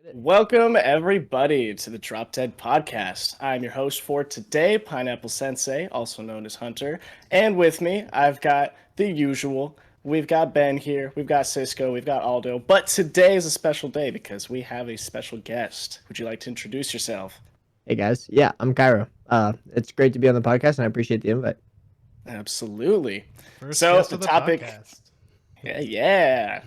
Welcome, everybody, to the DroppeDead podcast. I'm your host for today, Pineapple Sensei, also known as Hunter. And with me, I've got the usual. We've got Ben here, we've got Cisco, we've got Aldo. But today is a special day because we have a special guest. Would you like to introduce yourself? Hey guys, yeah, I'm Kyroh. It's great to be on the podcast, and I appreciate the invite. Absolutely. First So, guest the of the topic, podcast. yeah.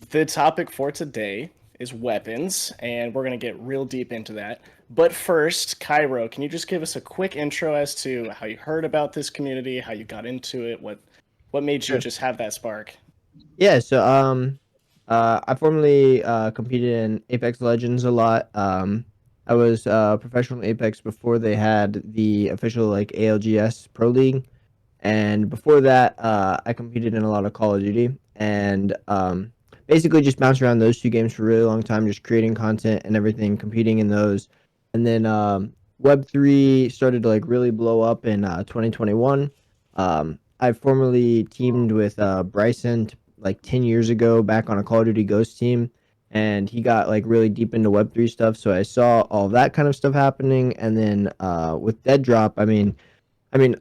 The topic for today is weapons, and we're going to get real deep into that. But first, Kyroh, can you just give us a quick intro as to how you heard about this community, how you got into it, what made you Sure. just have that spark? Yeah, I formerly competed in Apex Legends a lot. I was professional in Apex before they had the official like ALGS Pro League, and before that, I competed in a lot of Call of Duty, and basically just bounced around those two games for a really long time, just creating content and everything, competing in those, and then Web3 started to like really blow up in 2021. I formerly teamed with Bryson like 10 years ago back on a Call of Duty Ghost team, and he got like really deep into Web3 stuff. So I saw all that kind of stuff happening, and then with Deadrop, I mean,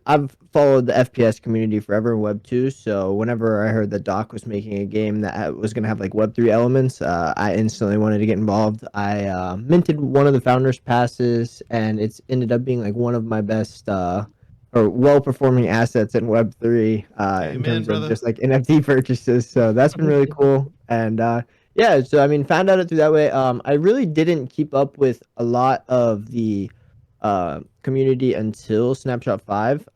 I've followed the FPS community forever in Web 2, so whenever I heard that Doc was making a game that was going to have like Web 3 elements, I instantly wanted to get involved. I minted one of the founders' passes, and it's ended up being like one of my best or well-performing assets in Web 3 in Amen, terms of brother. just like NFT purchases. So that's been really cool. And yeah, so I mean, found out it through that way. I really didn't keep up with a lot of the community until Snapshot 5.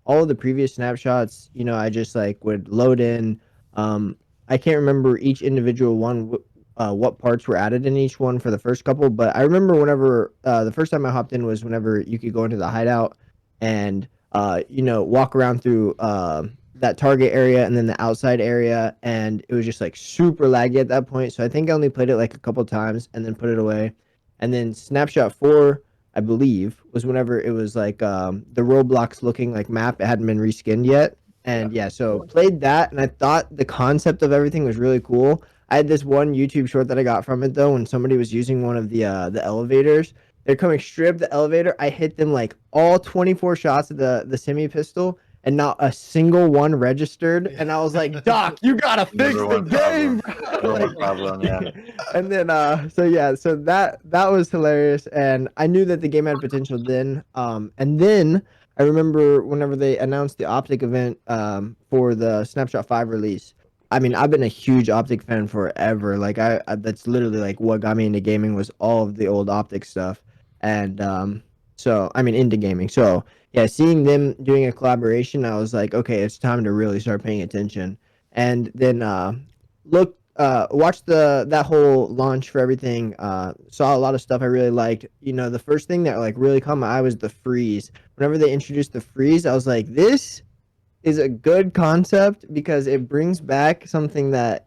All of the previous snapshots, I just like would load in. I can't remember each individual one, what parts were added in each one for the first couple, but I remember whenever the first time I hopped in was whenever you could go into the hideout and walk around through that target area and then the outside area, and it was just like super laggy at that point. So I think I only played it like a couple times and then put it away. And then Snapshot 4, I believe, was whenever it was like the Roblox looking like map. It hadn't been reskinned yet. And yeah, so played that, and I thought the concept of everything was really cool. I had this one YouTube short that I got from it though, when somebody was using one of the elevators. They're coming straight up the elevator. I hit them like all 24 shots of the semi pistol, and not a single one registered. And I was like, Doc, you gotta fix Number the one game, problem. bro. Number one Like, problem, yeah. and then so yeah, so that was hilarious, and I knew that the game had potential then. And then I remember whenever they announced the Optic event for the Snapshot 5 release. I mean, I've been a huge Optic fan forever. Like I that's literally like what got me into gaming was all of the old Optic stuff. And so I mean into gaming. So yeah, seeing them doing a collaboration, I was like, okay, it's time to really start paying attention. And then watched that whole launch for everything. Saw a lot of stuff I really liked. The first thing that like really caught my eye was the freeze. Whenever they introduced the freeze, I was like, this is a good concept because it brings back something that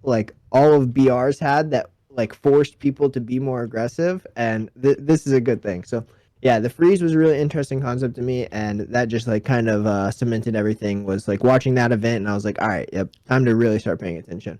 like all of BRs had, that like forced people to be more aggressive, and this is a good thing. So yeah, the freeze was a really interesting concept to me, and that just like kind of cemented everything. Was like watching that event, and I was like, all right, yep, time to really start paying attention.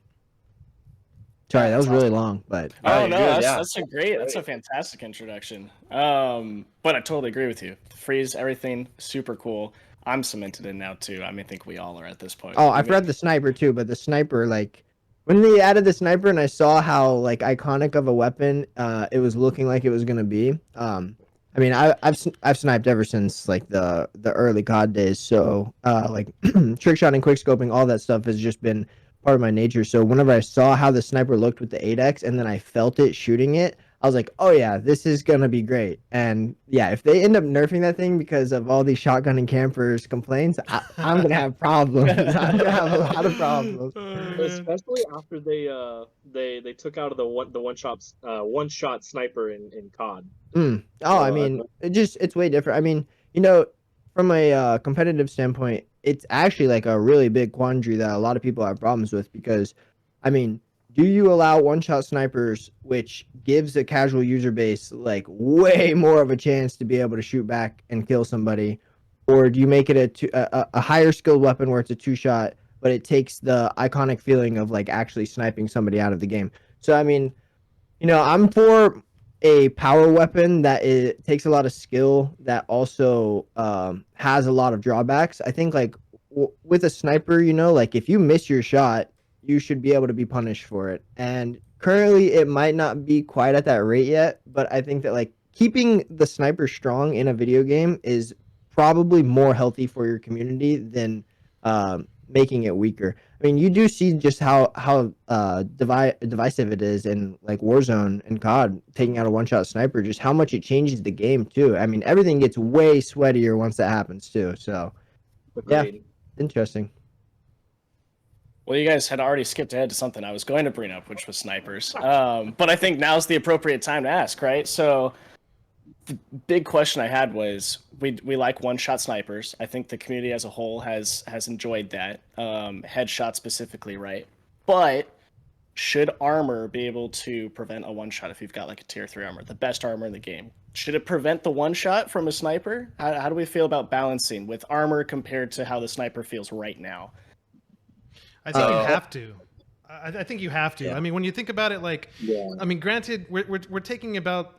Yeah, Sorry, that that's was really awesome. long, but No, Oh you're no, good. that's Yeah. that's a great, that's a fantastic introduction. But I totally agree with you. Freeze, everything, super cool. I'm cemented in now too. I mean, I think we all are at this point. oh, I Even forgot the sniper too. But the sniper, like when they added the sniper, and I saw how like iconic of a weapon it was looking like it was gonna be. I mean, I've sniped ever since like the early COD days. So like trick shot and quick scoping, all that stuff has just been part of my nature. So whenever I saw how the sniper looked with the 8x, and then I felt it shooting it, I was like, oh yeah, this is gonna be great. And yeah, if they end up nerfing that thing because of all these shotgun and campers complaints, I'm gonna have problems. I'm gonna have a lot of problems. Oh man. Especially after they took out of the one shot sniper in COD. Oh, I So mean, it's way different. I mean, from a competitive standpoint, it's actually like a really big quandary that a lot of people have problems with because, I mean, do you allow one-shot snipers, which gives a casual user base like way more of a chance to be able to shoot back and kill somebody, or do you make it a higher skilled weapon where it's a two-shot, but it takes the iconic feeling of like actually sniping somebody out of the game? So I mean, I'm for a power weapon that it takes a lot of skill that also has a lot of drawbacks. I think like with a sniper, like if you miss your shot, you should be able to be punished for it. And currently, it might not be quite at that rate yet, but I think that like keeping the sniper strong in a video game is probably more healthy for your community than making it weaker. I mean, you do see just how divisive it is in like Warzone and COD taking out a one-shot sniper, just how much it changes the game too. I mean, everything gets way sweatier once that happens too. So yeah, Agreed. interesting. Well, you guys had already skipped ahead to something I was going to bring up, which was snipers. But I think now's the appropriate time to ask, right? So the big question I had was we like one shot snipers. I think the community as a whole has enjoyed that. Headshot specifically, right? But should armor be able to prevent a one shot if you've got like a tier 3 armor, the best armor in the game? Should it prevent the one shot from a sniper? How do we feel about balancing with armor compared to how the sniper feels right now? I think you Uh, have to. I think you have to. Yeah. I mean, when you think about it, like, Yeah. I mean, granted, we're talking about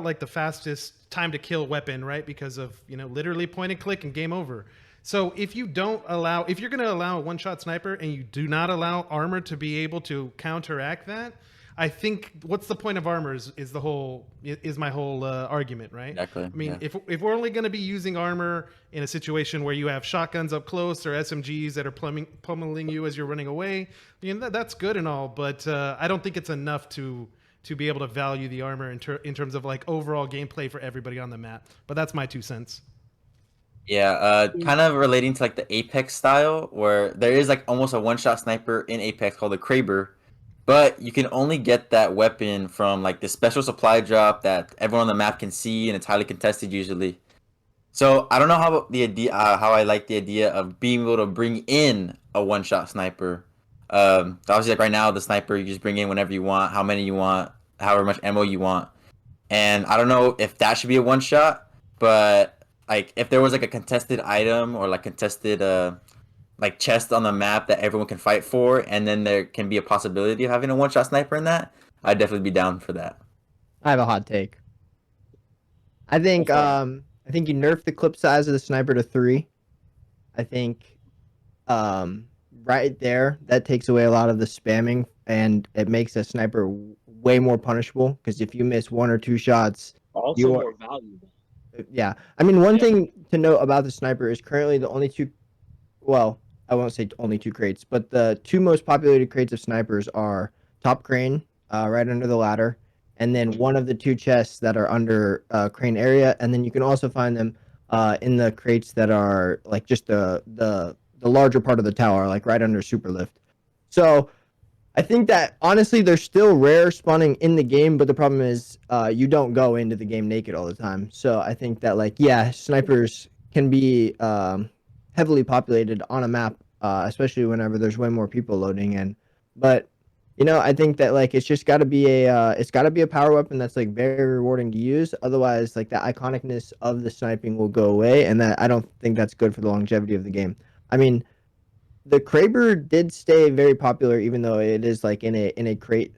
like the fastest time to kill weapon, right? Because of literally point and click and game over. So if you're going to allow a one-shot sniper and you do not allow armor to be able to counteract that, I think what's the point of armor is my whole argument, right? Exactly, I mean, yeah. if we're only going to be using armor in a situation where you have shotguns up close or SMGs that are pummeling you as you're running away, that's good and all, but I don't think it's enough to be able to value the armor in terms of like overall gameplay for everybody on the map. But that's my 2 cents. Yeah, kind of relating to like the Apex style, where there is like almost a one-shot sniper in Apex called the Kraber, but you can only get that weapon from like the special supply drop that everyone on the map can see, and it's highly contested usually. So I don't know how I like the idea of being able to bring in a one-shot sniper. Obviously, like right now, the sniper you just bring in whenever you want, how many you want, however much ammo you want, and I don't know if that should be a one-shot, but like if there was like a contested item or like contested like chest on the map that everyone can fight for, and then there can be a possibility of having a one-shot sniper in that, I'd definitely be down for that. I have a hot take. I think you nerf the clip size of the sniper to 3. I think right there that takes away a lot of the spamming and it makes a sniper way more punishable because if you miss 1 or 2 shots, Also you are, more valuable. yeah. I mean, one Yeah. thing to note about the sniper is currently the only 2, well, I won't say only 2 crates, but the 2 most populated crates of snipers are top crane, right under the ladder, and then one of the 2 chests that are under crane area, and then you can also find them in the crates that are like just the larger part of the tower, like right under super lift. So I think that honestly they're still rare spawning in the game, but the problem is you don't go into the game naked all the time. So I think that like yeah, snipers can be heavily populated on a map, especially whenever there's way more people loading in. But I think that like it's just got to be a power weapon that's like very rewarding to use. Otherwise, like the iconicness of the sniping will go away, and that I don't think that's good for the longevity of the game. I mean, the Kraber did stay very popular, even though it is like in a crate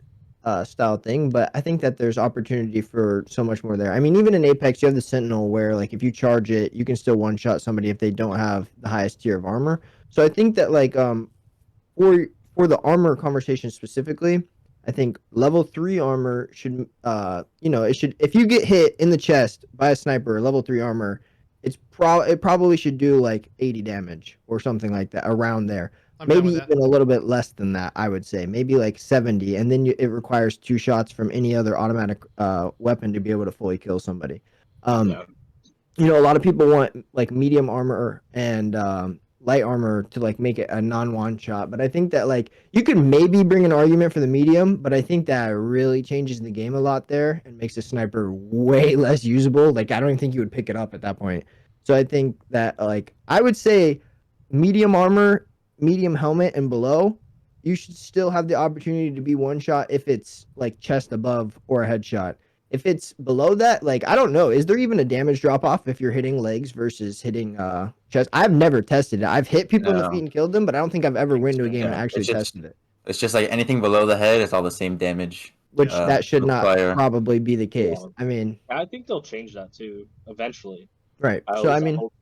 style thing. But I think that there's opportunity for so much more there. I mean, even in Apex, you have the Sentinel, where like if you charge it, you can still one shot somebody if they don't have the highest tier of armor. So I think that like for the armor conversation specifically, I think level 3 armor should it should, if you get hit in the chest by a sniper, level 3 armor, it probably should do like 80 damage or something like that around there. I'm down Maybe with that. even a little bit less than that, I would say. Maybe like 70, and then it requires 2 shots from any other automatic weapon to be able to fully kill somebody. Yeah. A lot of people want like medium armor and light armor to like make it a non-one shot, but I think that like you could maybe bring an argument for the medium, but I think that really changes the game a lot there and makes a sniper way less usable. Like I don't even think you would pick it up at that point. So I think that like I would say medium armor, medium helmet and below, you should still have the opportunity to be one shot if it's like chest above or a headshot. If it's below that, like I don't know, is there even a damage drop off if you're hitting legs versus hitting chest? I've never tested it. I've hit people in the No. feet and killed them, but I don't think I've ever went into a game and Yeah, actually it's just tested it. it's just like anything below the head, it's all the same damage. which that should not fire. probably be the case. Yeah. I mean, I think they'll change that too eventually. right. I So I always mean, hope.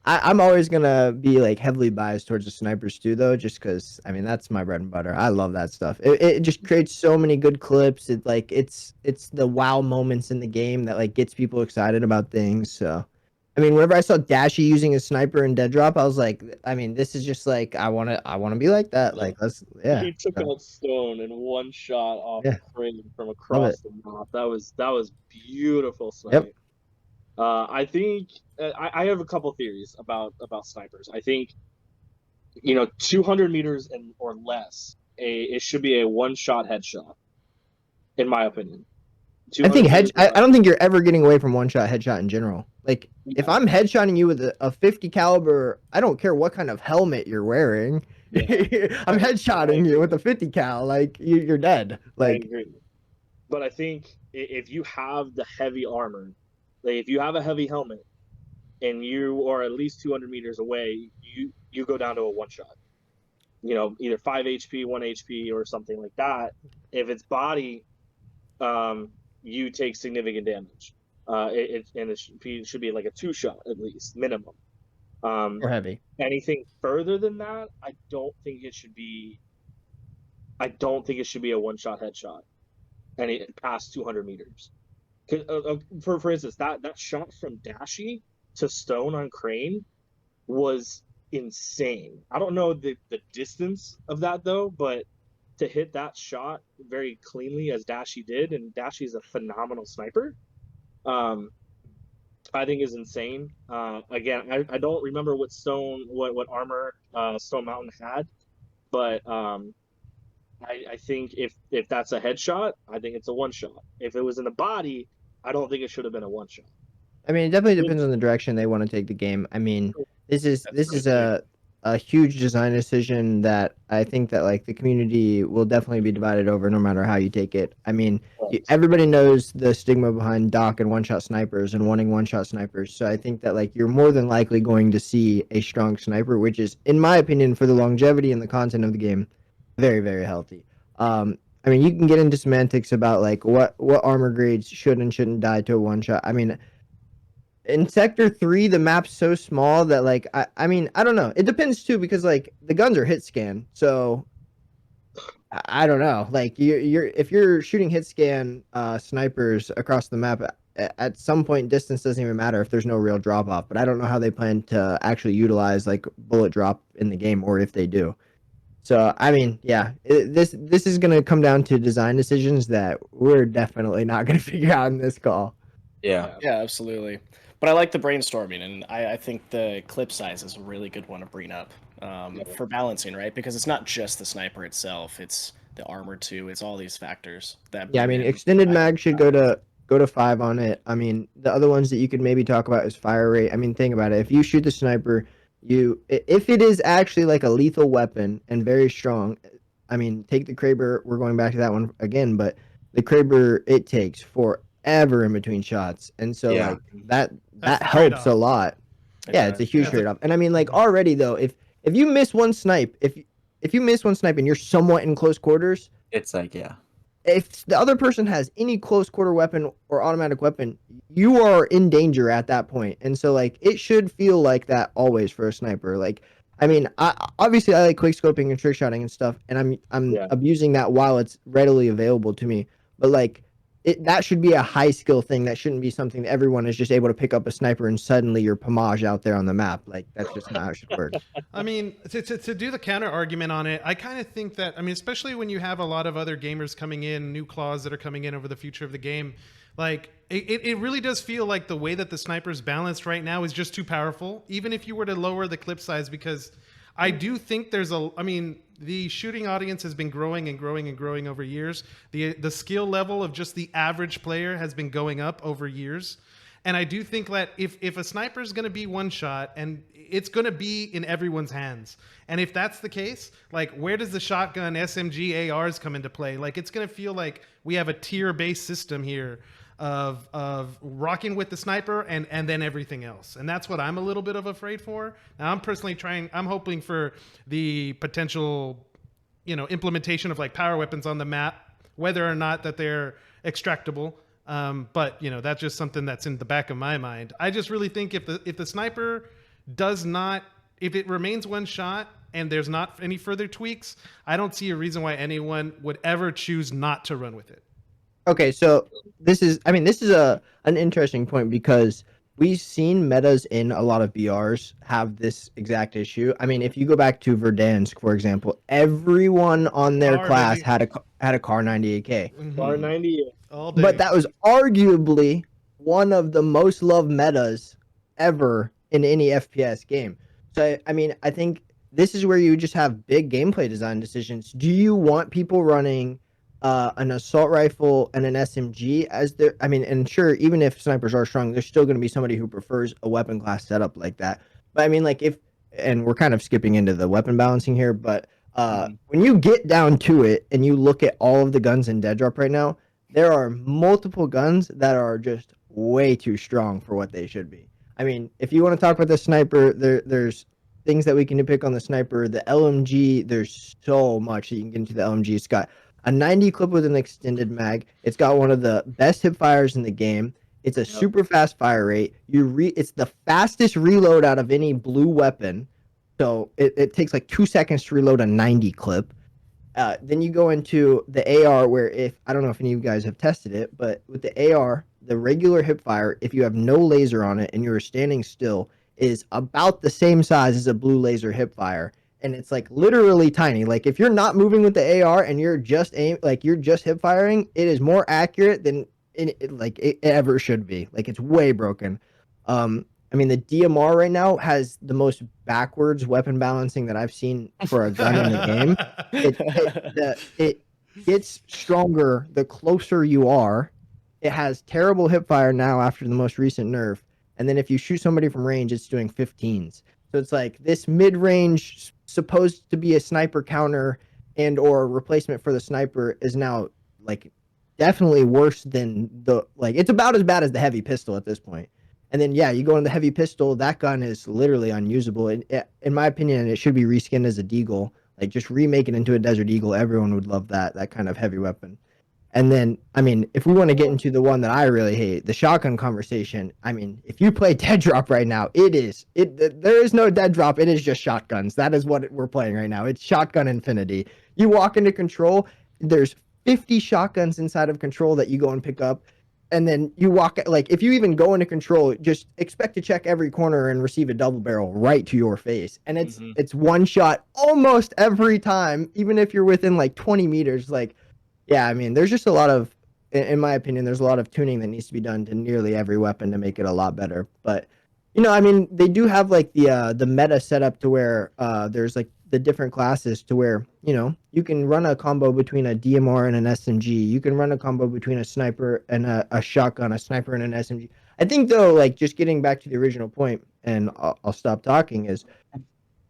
I'm always gonna be like heavily biased towards the snipers too, though, just because I mean that's my bread and butter. I love that stuff. It just creates so many good clips. It like it's the wow moments in the game that like gets people excited about things. So, I mean, whenever I saw Dashy using a sniper in Deadrop, I was like, I mean, this is just like I wanna be like that. Like He took out Stone in one shot off Yeah. Crane from Love across it. the map. That was beautiful Yep. snipe. I think I have a couple theories about snipers. I think 200 meters and or less, it should be a one shot headshot, in my opinion. I think 200 meters or I less. don't think you're ever getting away from one shot headshot in general. Like if Yeah. I'm headshotting you with a 50 caliber, I don't care what kind of helmet you're wearing. Yeah. I'm I headshotting agree. you with a 50 cal. Like you're dead. I Like agree. But I think if you have the heavy armor, like if you have a heavy helmet and you are at least 200 meters away, you go down to a one shot. Either 5 HP, 1 HP, or something like that. If it's body, you take significant damage. It should be like a 2-shot at least minimum. or heavy. Anything further than that, I don't think it should be. I don't think it should be a one-shot headshot, and it past 200 meters. For instance, that shot from Dashy to Stone on Crane was insane. I don't know the distance of that though, but to hit that shot very cleanly as Dashy did, and Dashy is a phenomenal sniper, I think is insane. Again, I don't remember what armor Stone Mountain had, but I think if that's a headshot, I think it's a one shot. If it was in the body, I don't think it should have been a one shot. I mean, it definitely depends on the direction they want to take the game. I mean, this is a huge design decision that I think that like the community will definitely be divided over no matter how you take it. I mean, everybody knows the stigma behind Doc and one-shot snipers and wanting one-shot snipers. So I think that like you're more than likely going to see a strong sniper, which is, in my opinion, for the longevity and the content of the game, very, very healthy. I mean, you can get into semantics about like what armor grades should and shouldn't die to a one-shot. I mean, in Sector 3, the map's so small that like I mean, I don't know. It depends too because like the guns are hit scan. So I don't know. Like you're if you're shooting hit scan snipers across the map at some point distance doesn't even matter if there's no real drop off, but I don't know how they plan to actually utilize like bullet drop in the game or if they do. So I mean, yeah, this is going to come down to design decisions that we're definitely not going to figure out in this call. Yeah. Yeah, absolutely. But I like the brainstorming, and I think the clip size is a really good one to bring up for balancing, right? Because it's not just the sniper itself; it's the armor too. It's all these factors that. Yeah, I mean, extended mag should go to 5 on it. I mean, the other ones that you could maybe talk about is fire rate. I mean, think about it. If you shoot the sniper, if it is actually like a lethal weapon and very strong, I mean, take the Kraber. We're going back to that one again, but the Kraber, it takes forever in between shots, and so Yeah. like that That's the helps trade-off. a lot. Yeah, it's a huge trade-off. And I mean, like already though, if you miss one snipe, if you miss one snipe and you're somewhat in close quarters, It's like, yeah. if the other person has any close quarter weapon or automatic weapon, you are in danger at that point. And so like it should feel like that always for a sniper. Like I mean, obviously I like quick scoping and trick shotting and stuff, and I'm abusing that while it's readily available to me. But like that should be a high skill thing. That shouldn't be something that everyone is just able to pick up a sniper and suddenly you're Pomage out there on the map. Like that's just not how it should work. I mean, to do the counter argument on it, I kind of think that, I mean, especially when you have a lot of other gamers coming in, new claws that are coming in over the future of the game, like it really does feel like the way that the sniper's balanced right now is just too powerful, even if you were to lower the clip size, because I do think I mean, the shooting audience has been growing and growing and growing over years. The skill level of just the average player has been going up over years. And I do think that if a sniper is going to be one shot, and it's going to be in everyone's hands. And if that's the case, like where does the shotgun, SMG, ARs come into play? Like it's going to feel like we have a tier-based system here of rocking with the sniper and then everything else. And that's what I'm a little bit of afraid for. Now I'm hoping for the potential, implementation of like power weapons on the map whether or not that they're extractable. But that's just something that's in the back of my mind. I just really think if the sniper does not, if it remains one shot and there's not any further tweaks, I don't see a reason why anyone would ever choose not to run with it. Okay, so this is an interesting point because we've seen metas in a lot of BRs have this exact issue. I mean, if you go back to Verdansk, for example, everyone on their Car, class baby. had a car 98K. Bar 90. All day. But that was arguably one of the most loved metas ever in any FPS game. So, I mean, I think this is where you just have big gameplay design decisions. Do you want people running an assault rifle and an SMG as their? I mean, and sure, even if snipers are strong, there's still going to be somebody who prefers a weapon class setup like that. But I mean, like and we're kind of skipping into the weapon balancing here, but when you get down to it and you look at all of the guns in Deadrop right now, there are multiple guns that are just way too strong for what they should be. I mean, if you want to talk about the sniper, there's things that we can pick on the sniper. The LMG, there's so much that you can get into the LMG. It's got a 90 clip with an extended mag. It's got one of the best hip fires in the game. It's a super fast fire rate. It's the fastest reload out of any blue weapon. So it takes like 2 seconds to reload a 90 clip. Then you go into the AR where I don't know if any of you guys have tested it, but with the AR, the regular hipfire, if you have no laser on it and you're standing still, is about the same size as a blue laser hipfire. And it's like literally tiny. Like if you're not moving with the AR and you're just hip firing, it is more accurate than it ever should be. Like it's way broken. I mean, the DMR right now has the most backwards weapon balancing that I've seen for a gun in the game. It gets stronger the closer you are. It has terrible hipfire now after the most recent nerf. And then if you shoot somebody from range, it's doing 15s. So it's like this mid-range, supposed to be a sniper counter and or replacement for the sniper is now like definitely worse than it's about as bad as the heavy pistol at this point. And then, yeah, you go into the heavy pistol, that gun is literally unusable. In my opinion, it should be reskinned as a deagle. Like, just remake it into a Desert Eagle. Everyone would love that kind of heavy weapon. And then, I mean, if we want to get into the one that I really hate, the shotgun conversation, I mean, if you play Deadrop right now, there is no Deadrop. It is just shotguns. That is what we're playing right now. It's shotgun infinity. You walk into control, there's 50 shotguns inside of control that you go and pick up. And then you walk, like, if you even go into control, just expect to check every corner and receive a double barrel right to your face. And it's one shot almost every time, even if you're within like 20 meters. Like, yeah, I mean, there's just a lot of, in my opinion, there's a lot of tuning that needs to be done to nearly every weapon to make it a lot better. But, I mean, they do have like the meta set up to where there's like the different classes to where, you can run a combo between a DMR and an SMG. You can run a combo between a sniper and a shotgun, a sniper and an SMG. I think, though, like, just getting back to the original point, and I'll stop talking, is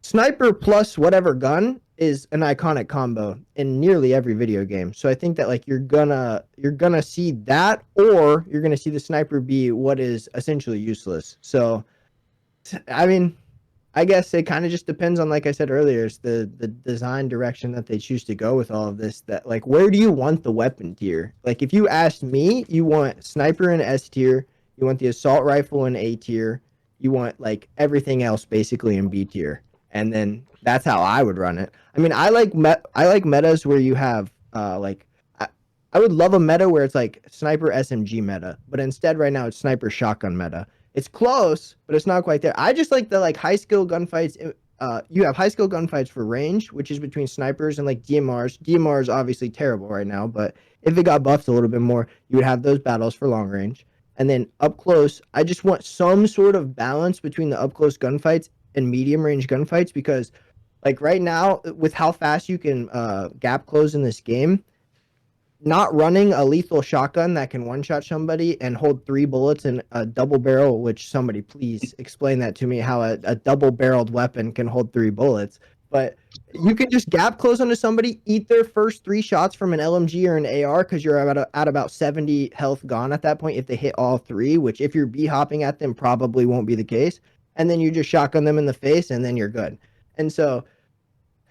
sniper plus whatever gun is an iconic combo in nearly every video game. So I think that, like, you're gonna see that, or you're gonna see the sniper be what is essentially useless. So, I mean, I guess it kind of just depends on, like I said earlier, it's the design direction that they choose to go with all of this. That, like, where do you want the weapon tier? Like, if you asked me, you want sniper in S tier, you want the assault rifle in A tier, you want like everything else basically in B tier, and then that's how I would run it. I mean, I like metas where you have I would love a meta where it's like sniper SMG meta, but instead right now it's sniper shotgun meta. It's close, but it's not quite there. I just like the high skill gunfights. You have high skill gunfights for range, which is between snipers and like DMRs. DMR is obviously terrible right now, but if it got buffed a little bit more, you would have those battles for long range. And then up close, I just want some sort of balance between the up close gunfights and medium range gunfights, because like right now, with how fast you can gap close in this game, not running a lethal shotgun that can one-shot somebody and hold 3 bullets in a double barrel, which somebody please explain that to me, how a double-barreled weapon can hold 3 bullets. But you can just gap close onto somebody, eat their first 3 shots from an LMG or an AR because you're at about 70 health gone at that point if they hit all 3, which if you're B-hopping at them probably won't be the case. And then you just shotgun them in the face and then you're good. And so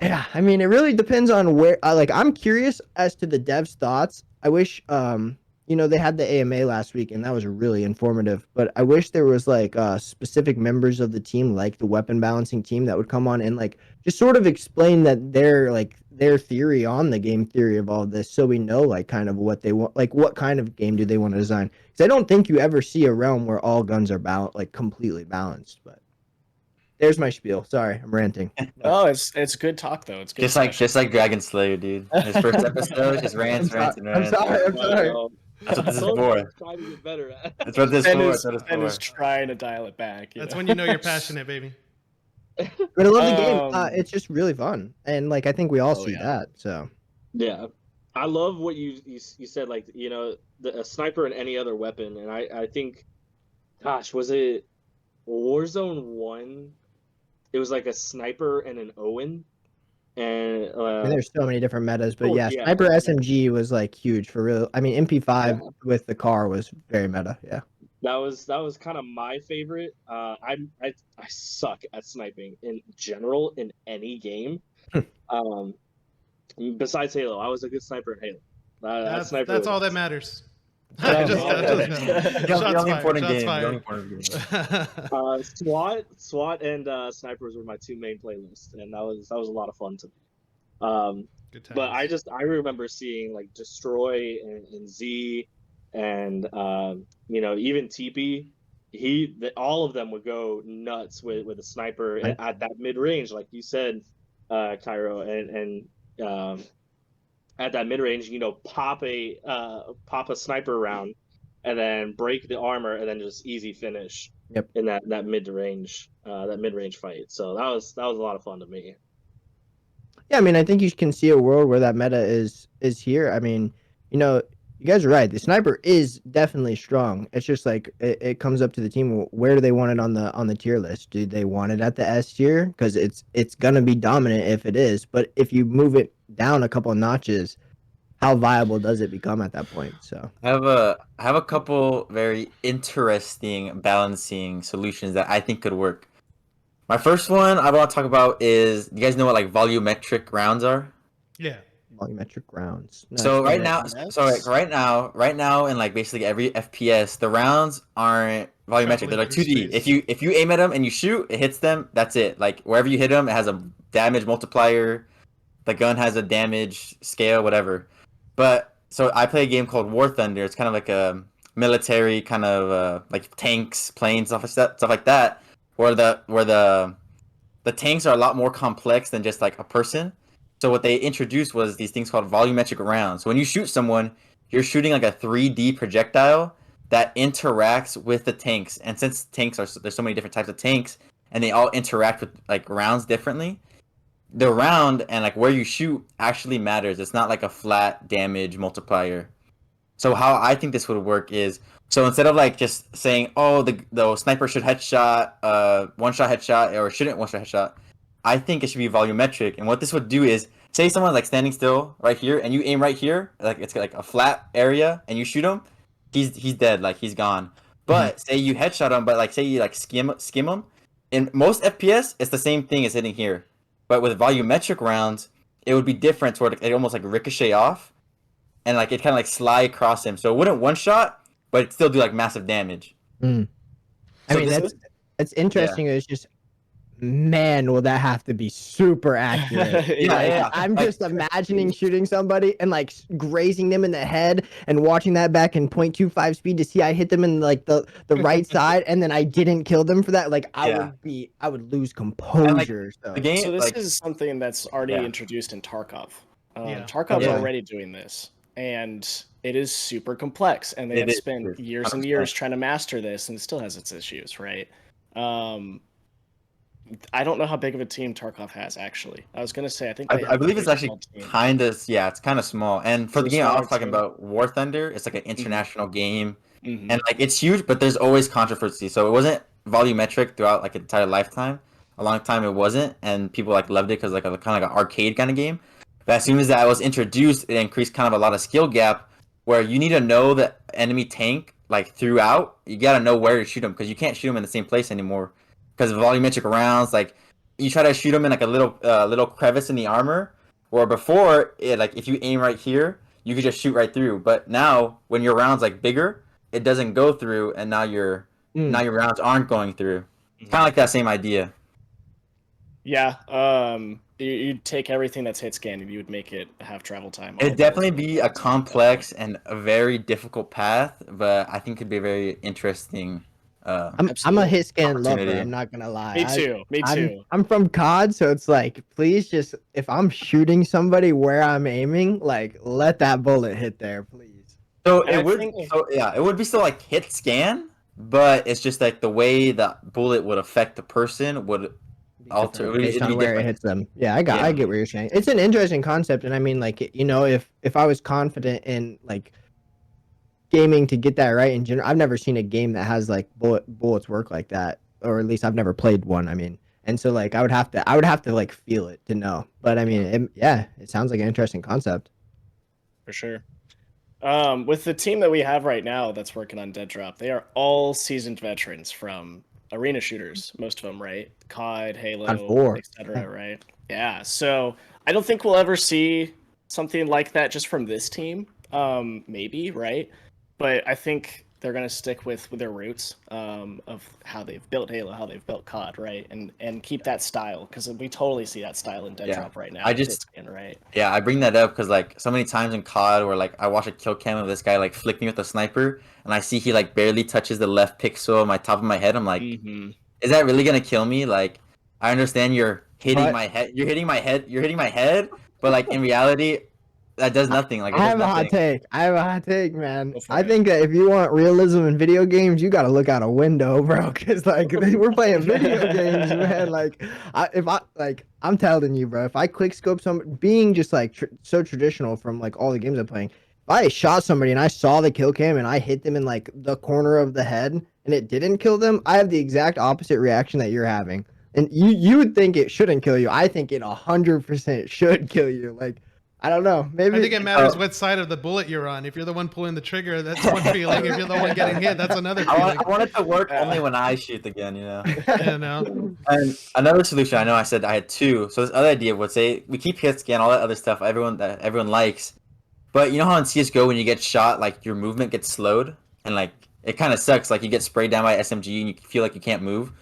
Yeah, I mean, it really depends on where. Like, I'm curious as to the devs' thoughts. I wish, they had the AMA last week, and that was really informative. But I wish there was like specific members of the team, like the weapon balancing team, that would come on and like just sort of explain that their theory on the game theory of all this, so we know like kind of what they want, like what kind of game do they want to design. Because I don't think you ever see a realm where all guns are like completely balanced, but. There's my spiel. Sorry, I'm ranting. Oh, it's good talk though. It's good. Just like Dragon Slayer, dude. His first episode, just rants, rants, and I'm rants. sorry. I'm sorry. That's what this is Told you I for. was trying to get better at. That's what this is Ben for. is, That's what Ben is it's for. trying to dial it back. That's when you know you're passionate, baby. But I love the game. Um, It's just really fun, and like I think we all Oh, see yeah. that. So Yeah, I love what you said. Like a sniper and any other weapon, and I think, gosh, was it Warzone 1? It was like a sniper and an Owen, and I mean, there's so many different metas, but Oh, yeah, yeah. Sniper SMG was like huge for real. I mean, MP5 Yeah. with the car was very meta. Yeah. that was kind of my favorite. I suck at sniping in general in any game. Besides Halo, I was a good sniper in Halo. That's all that matters. Yeah. Shots only fired, important shots game. The fired. only important game. SWAT, and snipers were my two main playlists, and that was a lot of fun to me. Good But times. I remember seeing like Destroy and Z, and even TP. All of them would go nuts with a sniper Right. at that mid range, like you said, Kyroh, and at that mid range, pop a sniper round, and then break the armor, and then just easy finish. Yep. In that mid range fight. So that was a lot of fun to me. Yeah, I mean, I think you can see a world where that meta is here. I mean, you guys are right. The sniper is definitely strong. It's just like it comes up to the team. Where do they want it on the tier list? Do they want it at the S tier? Because it's gonna be dominant if it is. But if you move it down a couple of notches, how viable does it become at that point? So I have a couple very interesting balancing solutions that I think could work. My first one I want to talk about is, you guys know what like volumetric rounds are? Yeah. volumetric rounds. So Nice. right now in like basically every FPS, the rounds aren't volumetric. They're like 2D. If you aim at them and you shoot, it hits them. That's it. Like wherever you hit them, it has a damage multiplier. The gun has a damage scale, whatever. But so I play a game called War Thunder. It's kind of like a military kind of like tanks, planes, stuff like that, where the tanks are a lot more complex than just like a person. So what they introduced was these things called volumetric rounds. So when you shoot someone, you're shooting like a 3D projectile that interacts with the tanks. And since there's so many different types of tanks, and they all interact with like rounds differently, the round and like where you shoot actually matters. It's not like a flat damage multiplier. So how I think this would work is, so instead of like just saying, oh, the sniper should headshot, one shot headshot, or shouldn't one shot headshot, I think it should be volumetric. And what this would do is, say someone's like standing still right here, and you aim right here, like it's like a flat area, and you shoot him, he's dead, like he's gone. But say you headshot him, but like say you like skim him, in most FPS, it's the same thing as hitting here. But with volumetric rounds, it would be different, where it almost like ricochet off, and like it kind of like slide across him. So it wouldn't one shot, but it'd still do like massive damage. I So mean, this that's interesting. It's just, man, will that have to be super accurate? Yeah. I'm Like- just imagining shooting somebody and like grazing them in the head and watching that back in 0.25 speed to see I hit them in like the right side, and then I didn't kill them for that. Like I would lose composure. the game, So this like, is something that's already Yeah. introduced in Tarkov. Yeah. Tarkov's Yeah. already doing this, and it is super complex. And they It have is, spent it is, years and 100%. years trying to master this, and it still has its issues, right? I don't know how big of a team Tarkov has, actually. I was gonna say, I think they I have believe a it's pretty actually small team. kind of, yeah, it's kind of small. And for It's the a game I smaller was talking team. about, War Thunder, it's like an international game, Mhm. and like it's huge, but there's always controversy. So it wasn't volumetric throughout like its entire lifetime. A long time it wasn't, and people like loved it because like a kind of like an arcade kind of game. But as soon as that was introduced, it increased kind of a lot of skill gap, where you need to know the enemy tank like throughout. You gotta know where to shoot them, because you can't shoot them in the same place anymore, because volumetric rounds, like you try to shoot them in like a little crevice in the armor. Where before, like if you aim right here, you could just shoot right through. But now, when your round's like bigger, it doesn't go through, and now your rounds aren't going through. Kind of like that same idea. Yeah. You'd take everything that's hit scan and you would make it have travel time. It'd definitely be a complex and a very difficult path, but I think it'd be a very interesting. I'm a hit scan lover. Opportunity. I'm not gonna lie. Me too. Me too. I'm from COD, so it's like, please just if I'm shooting somebody where I'm aiming, like let that bullet hit there, please. So And I it would, think- it would be still like hit scan, but it's just like the way that bullet would affect the person would alter. Based on where it hits them. Yeah, I Yeah. get what you're saying. It's an interesting concept, and I mean, like, you know, if I was confident in like gaming to get that right in general, I've never seen a game that has like bullets work like that, or at least I've never played one. I mean, and so like I would have to like feel it to know. But I mean, it sounds like an interesting concept. For sure. With the team that we have right now that's working on Deadrop, they are all seasoned veterans from arena shooters, most of them, right? COD, Halo, 4. etc. Right? Yeah. So I don't think we'll ever see something like that just from this team. Maybe, right? But I think they're gonna stick with their roots of how they've built Halo, how they've built COD, right? And keep that style, because we totally see that style in Deadrop Yeah. right now. I just- right. Yeah, I bring that up because like so many times in COD where like I watch a kill cam of this guy like flicking with a sniper, and I see he like barely touches the left pixel of my top of my head. I'm like, is that really gonna kill me? Like, I understand you're hitting But- my head, you're hitting my head, but like in reality, that does nothing. Like it I does have a hot nothing. take. Man. Go for I it. think that if you want realism in video games, you got to look out a window, bro. Because like we're playing video games, man. Like, I'm telling you, bro. If I quick scope being just like so traditional from like all the games I'm playing, if I shot somebody and I saw the kill cam and I hit them in like the corner of the head and it didn't kill them, I have the exact opposite reaction that you're having. And you would think it shouldn't kill you. I think it 100% should kill you. Like, I don't know. Maybe I think it matters what side of the bullet you're on. If you're the one pulling the trigger, that's one feeling. If you're the one getting hit, that's another feeling. I want it to work only when I shoot the gun, you know. You know? And another solution, I know I said I had two. So this other idea would say we keep hit scan, all that other stuff that everyone likes. But you know how in CS:GO when you get shot, like your movement gets slowed, and like it kind of sucks. Like you get sprayed down by SMG and you feel like you can't move.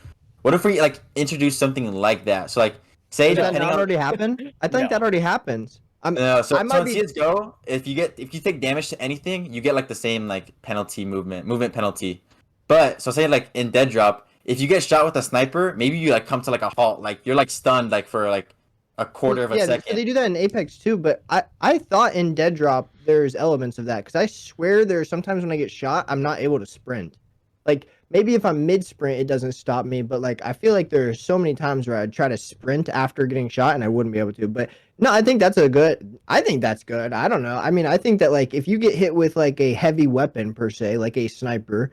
What if we like introduce something like that? So like say Does that depending not on already happen? I think No. that already happens. so I might in be- CS:GO, if you take damage to anything, you get like the same like penalty movement penalty. But so say like in Deadrop, if you get shot with a sniper, maybe you like come to like a halt, like you're like stunned like for like a quarter of a Yeah, second. they do that in Apex too, but I thought in Deadrop there's elements of that because I swear there's sometimes when I get shot, I'm not able to sprint. Like maybe if I'm mid sprint, it doesn't stop me, but like I feel like there are so many times where I'd try to sprint after getting shot and I wouldn't be able to. But no, I think that's good. I don't know. I mean, I think that like if you get hit with like a heavy weapon per se, like a sniper,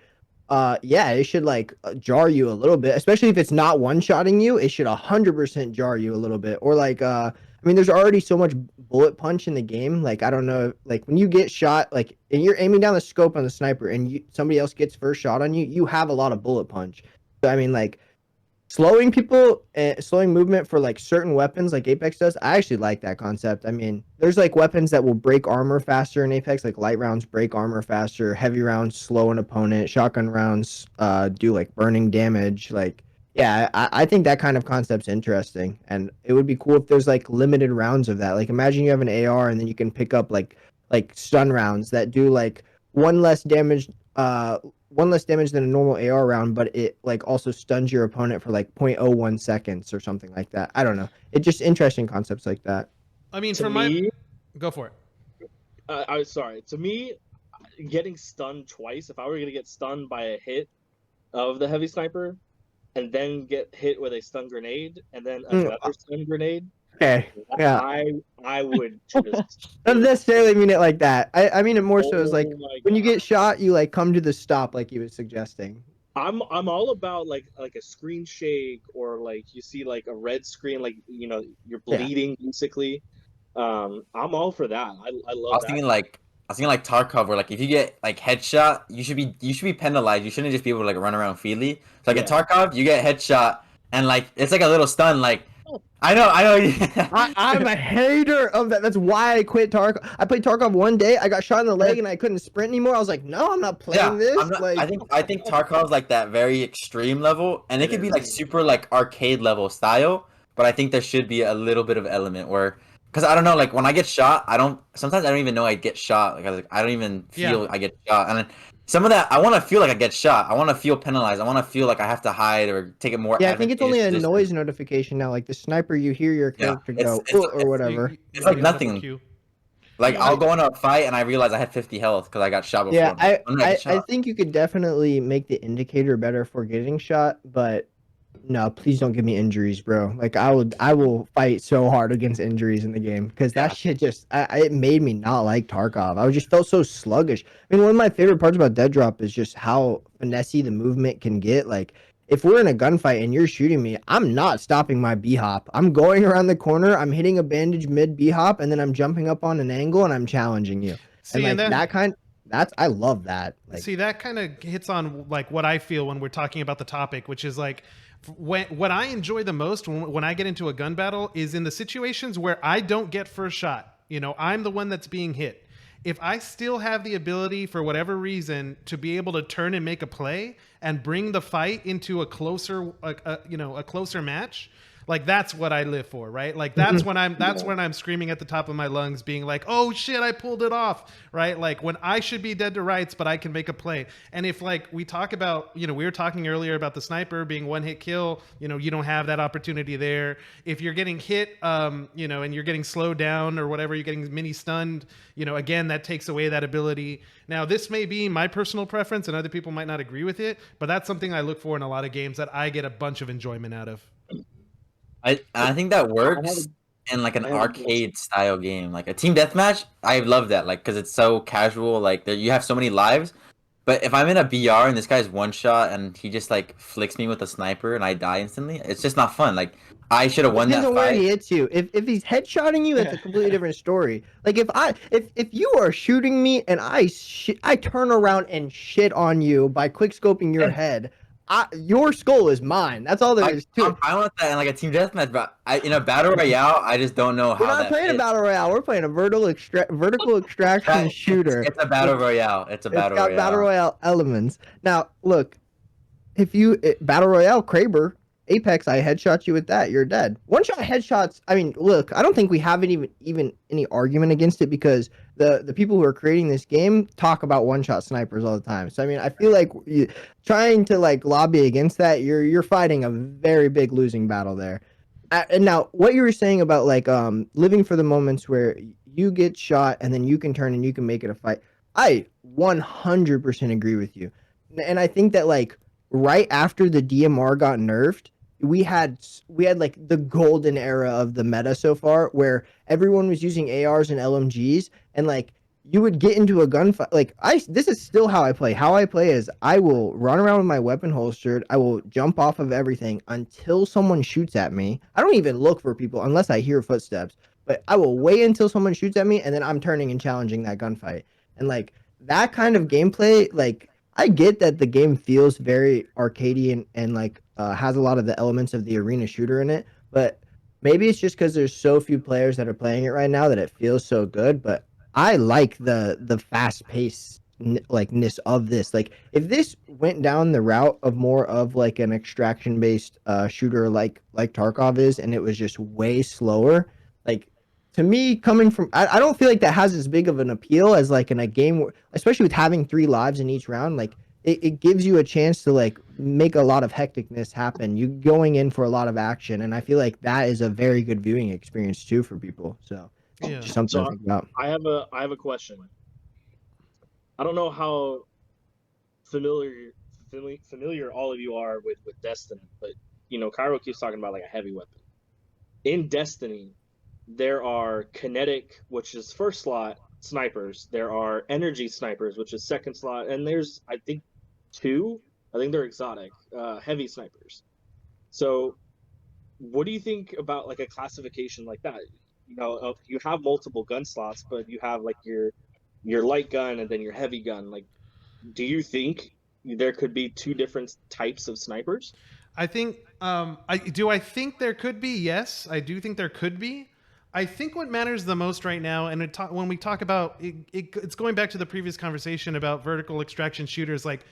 yeah, it should like jar you a little bit, especially if it's not one-shotting you. It should 100% jar you a little bit. Or like I mean, there's already so much bullet punch in the game. Like I don't know, like when you get shot, like and you're aiming down the scope on the sniper, and somebody else gets first shot on you, you have a lot of bullet punch. So I mean, like slowing people, slowing movement for like certain weapons, like Apex does. I actually like that concept. I mean, there's like weapons that will break armor faster in Apex, like light rounds break armor faster, heavy rounds slow an opponent, shotgun rounds do like burning damage. Like, yeah, I think that kind of concept's interesting, and it would be cool if there's like limited rounds of that. Like, imagine you have an AR and then you can pick up like stun rounds that do like one less damage than a normal AR round, but it like also stuns your opponent for like 0.01 seconds or something like that. I don't know. It's just interesting concepts like that. I mean, To me, go for it. I'm sorry. To me, getting stunned twice. If I were gonna get stunned by a hit of the heavy sniper, and then get hit with a stun grenade, and then another stun grenade, Okay. Yeah. I would just. Doesn't necessarily mean it like that. I mean it more so as like Oh my when you God. get shot, you like come to the stop like you was suggesting. I'm all about like a screen shake, or like you see like a red screen, like you're Yeah. bleeding basically. I'm all for that. I I love was that. thinking like Tarkov, where like if you get like headshot, you should be penalized. You shouldn't just be able to like run around freely. So like in Yeah. Tarkov, you get headshot, and like it's like a little stun. Like I know. I'm a hater of that. That's why I quit Tarkov. I played Tarkov one day. I got shot in the leg and I couldn't sprint anymore. I was like, no, I'm not playing this. I'm not, Like, I think Tarkov's like that very extreme level, and it could be like super like arcade level style. But I think there should be a little bit of element where, because I don't know, like when I get shot, sometimes I don't even know I get shot. Like I don't even feel I get shot, and then some of that I want to feel like I get shot. I want to feel penalized. I want to feel like I have to hide or take it more. yeah, I think it's only a advantageous noise position. notification now. Like the sniper, you hear your character go it's or whatever. It's like nothing. Like I'll go in a fight and I realize I had 50 health because I got shot before. Yeah, I shot. think you could definitely make the indicator better for getting shot, but no, please don't give me injuries, bro. Like I will fight so hard against injuries in the game because that shit just it made me not like Tarkov. I just felt so sluggish. I mean, one of my favorite parts about Deadrop is just how finessey the movement can get. Like if we're in a gunfight and you're shooting me, I'm not stopping my B hop. I'm going around the corner, I'm hitting a bandage mid B hop, and then I'm jumping up on an angle and I'm challenging you. See, and like that's I love that. Like, see, that kind of hits on like what I feel when we're talking about the topic, which is like what I enjoy the most when I get into a gun battle is in the situations where I don't get first shot. You know, I'm the one that's being hit. If I still have the ability for whatever reason to be able to turn and make a play and bring the fight into a closer match, like that's what I live for, right? Like that's when I'm screaming at the top of my lungs being like, "Oh shit, I pulled it off." Right? Like when I should be dead to rights, but I can make a play. And if like we talk about, we were talking earlier about the sniper being one hit kill, you don't have that opportunity there. If you're getting hit, and you're getting slowed down or whatever, you're getting mini stunned, again, that takes away that ability. Now, this may be my personal preference and other people might not agree with it, but that's something I look for in a lot of games that I get a bunch of enjoyment out of. I think that works in like an arcade style game, like a team deathmatch. I love that, like because it's so casual. Like you have so many lives. But if I'm in a BR and this guy's one shot and he just like flicks me with a sniper and I die instantly, it's just not fun. Like I should have won that depends on where he fight. hits you. If he's headshotting you, that's a completely different story. Like if you are shooting me and I turn around and shit on you by quick scoping your head, your skull is mine. That's all there is to it. I want that in like a team deathmatch, but in a battle royale, I just don't know how. We're not playing a battle royale. We're playing a vertical extraction shooter. It's a battle royale. It's got battle royale elements. Now, look, if you battle royale Kraber Apex, I headshot you with that, you're dead. One shot headshots. I mean, look, I don't think we have even any argument against it because the people who are creating this game talk about one shot snipers all the time. So I mean, I feel like trying to like lobby against that, you're fighting a very big losing battle there. And now, what you were saying about like living for the moments where you get shot and then you can turn and you can make it a fight, I 100% agree with you. And I think that like right after the DMR got nerfed, we had like the golden era of the meta so far where everyone was using ARs and LMGs and like you would get into a gunfight. Like this is still how I play. How I play is I will run around with my weapon holstered. I will jump off of everything until someone shoots at me. I don't even look for people unless I hear footsteps, but I will wait until someone shoots at me and then I'm turning and challenging that gunfight. And like that kind of gameplay, like I get that the game feels very arcadey and like has a lot of the elements of the arena shooter in it, but maybe it's just because there's so few players that are playing it right now that it feels so good. But I like the fast pace likeness of this. Like if this went down the route of more of like an extraction based shooter like Tarkov is, and it was just way slower, like to me, coming from I don't feel like that has as big of an appeal as like in a game where, especially with having 3 lives in each round, like it gives you a chance to like make a lot of hecticness happen. You going in for a lot of action, and I feel like that is a very good viewing experience too for people. So just something to think about. I have a question. I don't know how familiar all of you are with Destiny, but Kyroh keeps talking about like a heavy weapon. In Destiny, there are kinetic, which is first slot snipers. There are energy snipers, which is second slot, and there's I think 2. I think they're exotic, heavy snipers. So, what do you think about like a classification like that? You have multiple gun slots, but you have like your light gun and then your heavy gun. Like, do you think there could be 2 different types of snipers? I think I think there could be. Yes, I do think there could be. I think what matters the most right now, and when we talk about it's going back to the previous conversation about vertical extraction shooters, like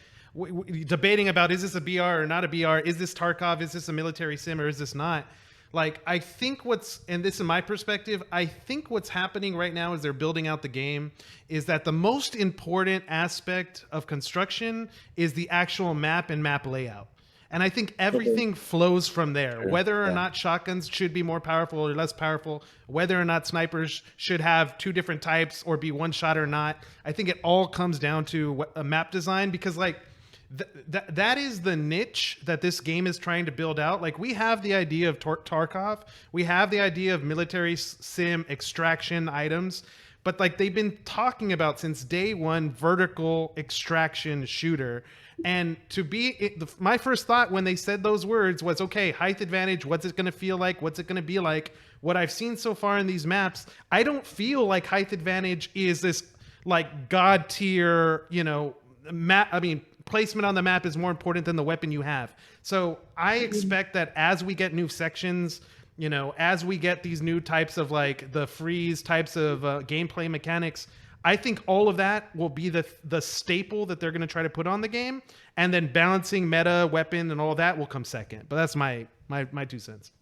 debating about is this a BR or not a BR? Is this Tarkov? Is this a military sim or is this not? Like, I think and this is my perspective, I think what's happening right now as they're building out the game is that the most important aspect of construction is the actual map and map layout. And I think everything flows from there. Sure. Whether or not shotguns should be more powerful or less powerful, whether or not snipers should have 2 different types or be one shot or not, I think it all comes down to a map design, because like that is the niche that this game is trying to build out. Like, we have the idea of Tarkov, we have the idea of military sim extraction items, but like they've been talking about since day one, vertical extraction shooter. And my first thought when they said those words was, okay, height advantage, what's it going to feel like? What's it going to be like? What I've seen so far in these maps, I don't feel like height advantage is this like god tier, map. I mean, placement on the map is more important than the weapon you have. So I expect that as we get new sections, as we get these new types of like the freeze types of gameplay mechanics, I think all of that will be the staple that they're going to try to put on the game, and then balancing meta, weapon, and all that will come second. But that's my 2 cents.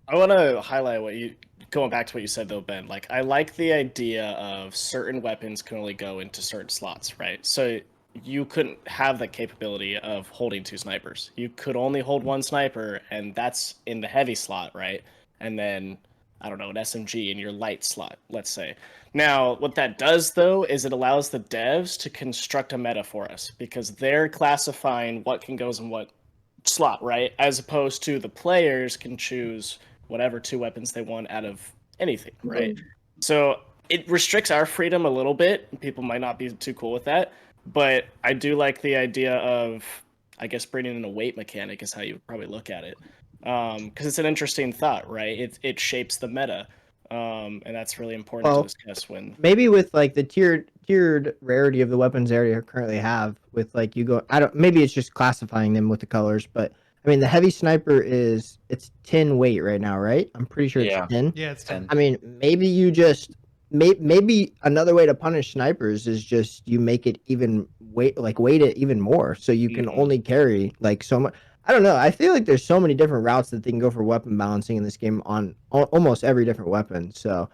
I want to highlight going back to what you said though, Ben. Like, I like the idea of certain weapons can only go into certain slots, right? So you couldn't have the capability of holding 2 snipers. You could only hold 1 sniper, and that's in the heavy slot, right? And then, I don't know, an SMG in your light slot, let's say. Now, what that does, though, is it allows the devs to construct a meta for us, because they're classifying what can goes in what slot, right? As opposed to the players can choose whatever 2 weapons they want out of anything, right? So it restricts our freedom a little bit. People might not be too cool with that. But I do like the idea of, I guess, bringing in a weight mechanic is how you would probably look at it. Because it's an interesting thought, right? It shapes the meta. And that's really important to discuss when... Maybe with like the tiered rarity of the weapons area currently have, with like maybe it's just classifying them with the colors, but I mean the heavy sniper it's 10 weight right now, right? I'm pretty sure it's 10. Yeah, it's 10. I mean, maybe you just maybe another way to punish snipers is just you make it even weight it even more, so you can only carry like so much. I don't know. I feel like there's so many different routes that they can go for weapon balancing in this game on almost every different weapon. So,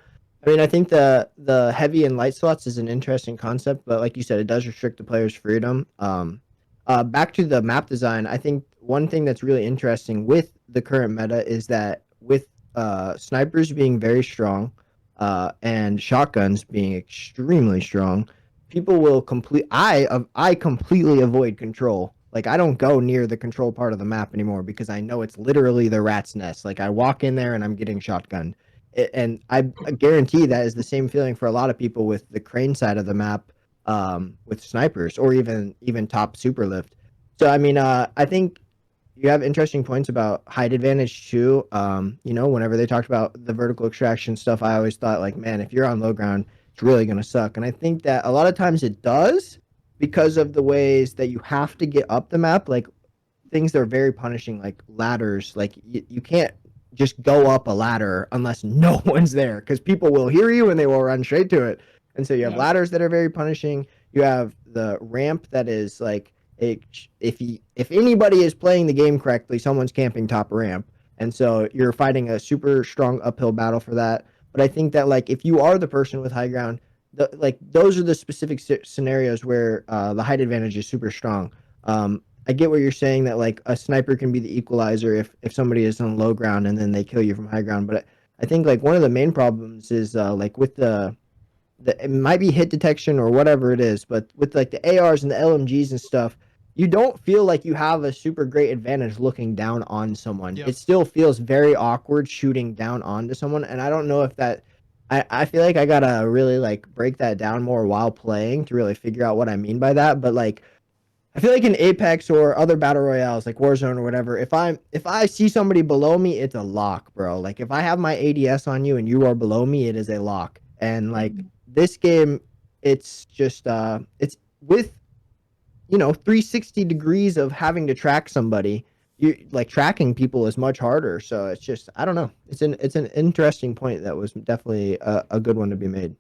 I mean, I think the heavy and light slots is an interesting concept, but like you said, it does restrict the player's freedom. Back to the map design, I think one thing that's really interesting with the current meta is that with snipers being very strong, and shotguns being extremely strong, people will I completely avoid control. Like, I don't go near the control part of the map anymore because I know it's literally the rat's nest. Like, I walk in there and I'm getting shotgunned. And I guarantee that is the same feeling for a lot of people with the crane side of the map, with snipers or even top super lift. So, I mean, I think you have interesting points about height advantage too. Whenever they talked about the vertical extraction stuff, I always thought like, man, if you're on low ground, it's really going to suck. And I think that a lot of times it does because of the ways that you have to get up the map, like things that are very punishing, like ladders. Like you can't just go up a ladder unless no one's there, because people will hear you and they will run straight to it. And so you have ladders that are very punishing. You have the ramp that is like, if anybody is playing the game correctly, someone's camping top ramp, and so you're fighting a super strong uphill battle for that. But I think that like if you are the person with high ground, those are the specific scenarios where the height advantage is super strong. I get what you're saying, that like a sniper can be the equalizer if somebody is on low ground and then they kill you from high ground. But I think like one of the main problems is like with it might be hit detection or whatever it is, but with like the ARs and the LMGs and stuff, you don't feel like you have a super great advantage looking down on someone. Yep. It still feels very awkward shooting down onto someone, and I don't know if that... I feel like I gotta really like break that down more while playing to really figure out what I mean by that. But like, I feel like in Apex or other battle royales like Warzone or whatever, if I see somebody below me, it's a lock, bro. Like if I have my ADS on you and you are below me, it is a lock. And like this game, it's just it's with 360 degrees of having to track somebody. you like tracking people is much harder. So it's just I don't know. It's an interesting point that was definitely a good one to be made.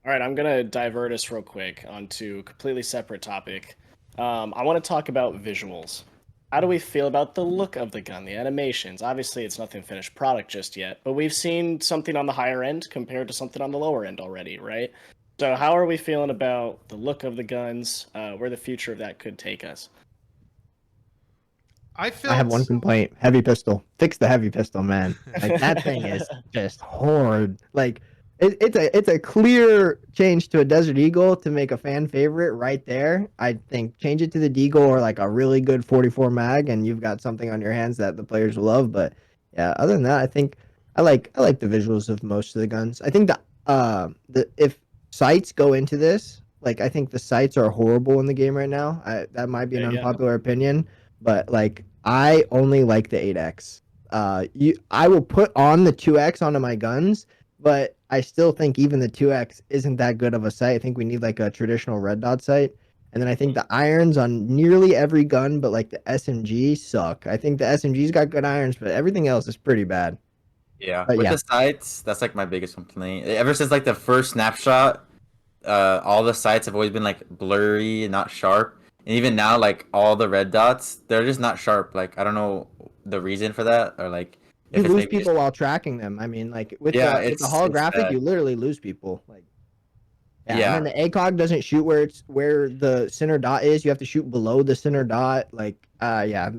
All right, I'm gonna divert us real quick onto a completely separate topic. I want to talk about visuals. How do we feel about the look of the gun, the animations? Obviously, it's nothing finished product just yet, but we've seen something on the higher end compared to something on the lower end already, right? So, how are we feeling about the look of the guns? Where the future of that could take us? I I have one felt complaint: heavy pistol. Fix the heavy pistol, man. Like that thing is just hard. Like it's a clear change to a Desert Eagle to make a fan favorite right there. I think change it to the Deagle or like a really good 44 mag, and you've got something on your hands that the players will love. But yeah, other than that, I think I like the visuals of most of the guns. I think the if sights go into this, like I think the sights are horrible in the game right now. That might be an Yeah. unpopular opinion, but like I only like the 8x. I will put on the 2x onto my guns, but I still think even the 2x isn't that good of a sight. I think we need like a traditional red dot sight. And then I think the irons on nearly every gun, but like the SMG suck. I think the SMG's got good irons, but everything else is pretty bad. Yeah, But with yeah, the sights, that's like my biggest complaint. Ever since like the first snapshot, all the sights have always been like blurry and not sharp. And even now, like all the red dots, they're just not sharp. Like I don't know the reason for that, or like you if it's lose maybe just people while tracking them. I mean, like yeah, with the it's holographic, bad. you literally lose people. Like yeah, and then Yeah, the ACOG doesn't shoot where the center dot is. You have to shoot below the center dot. Like, yeah.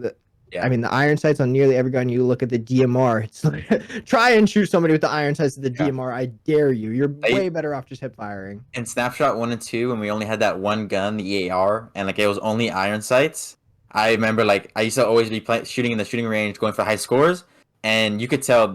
I yeah. mean, the iron sights on nearly every gun. You look at the DMR. It's like try and shoot somebody with the iron sights of the Yeah. DMR. I dare you. You're I, way better off just hip firing. in Snapshot 1 and 2, when we only had that one gun, the EAR, and like it was only iron sights, I remember like I used to always be shooting in the shooting range, going for high scores, and you could tell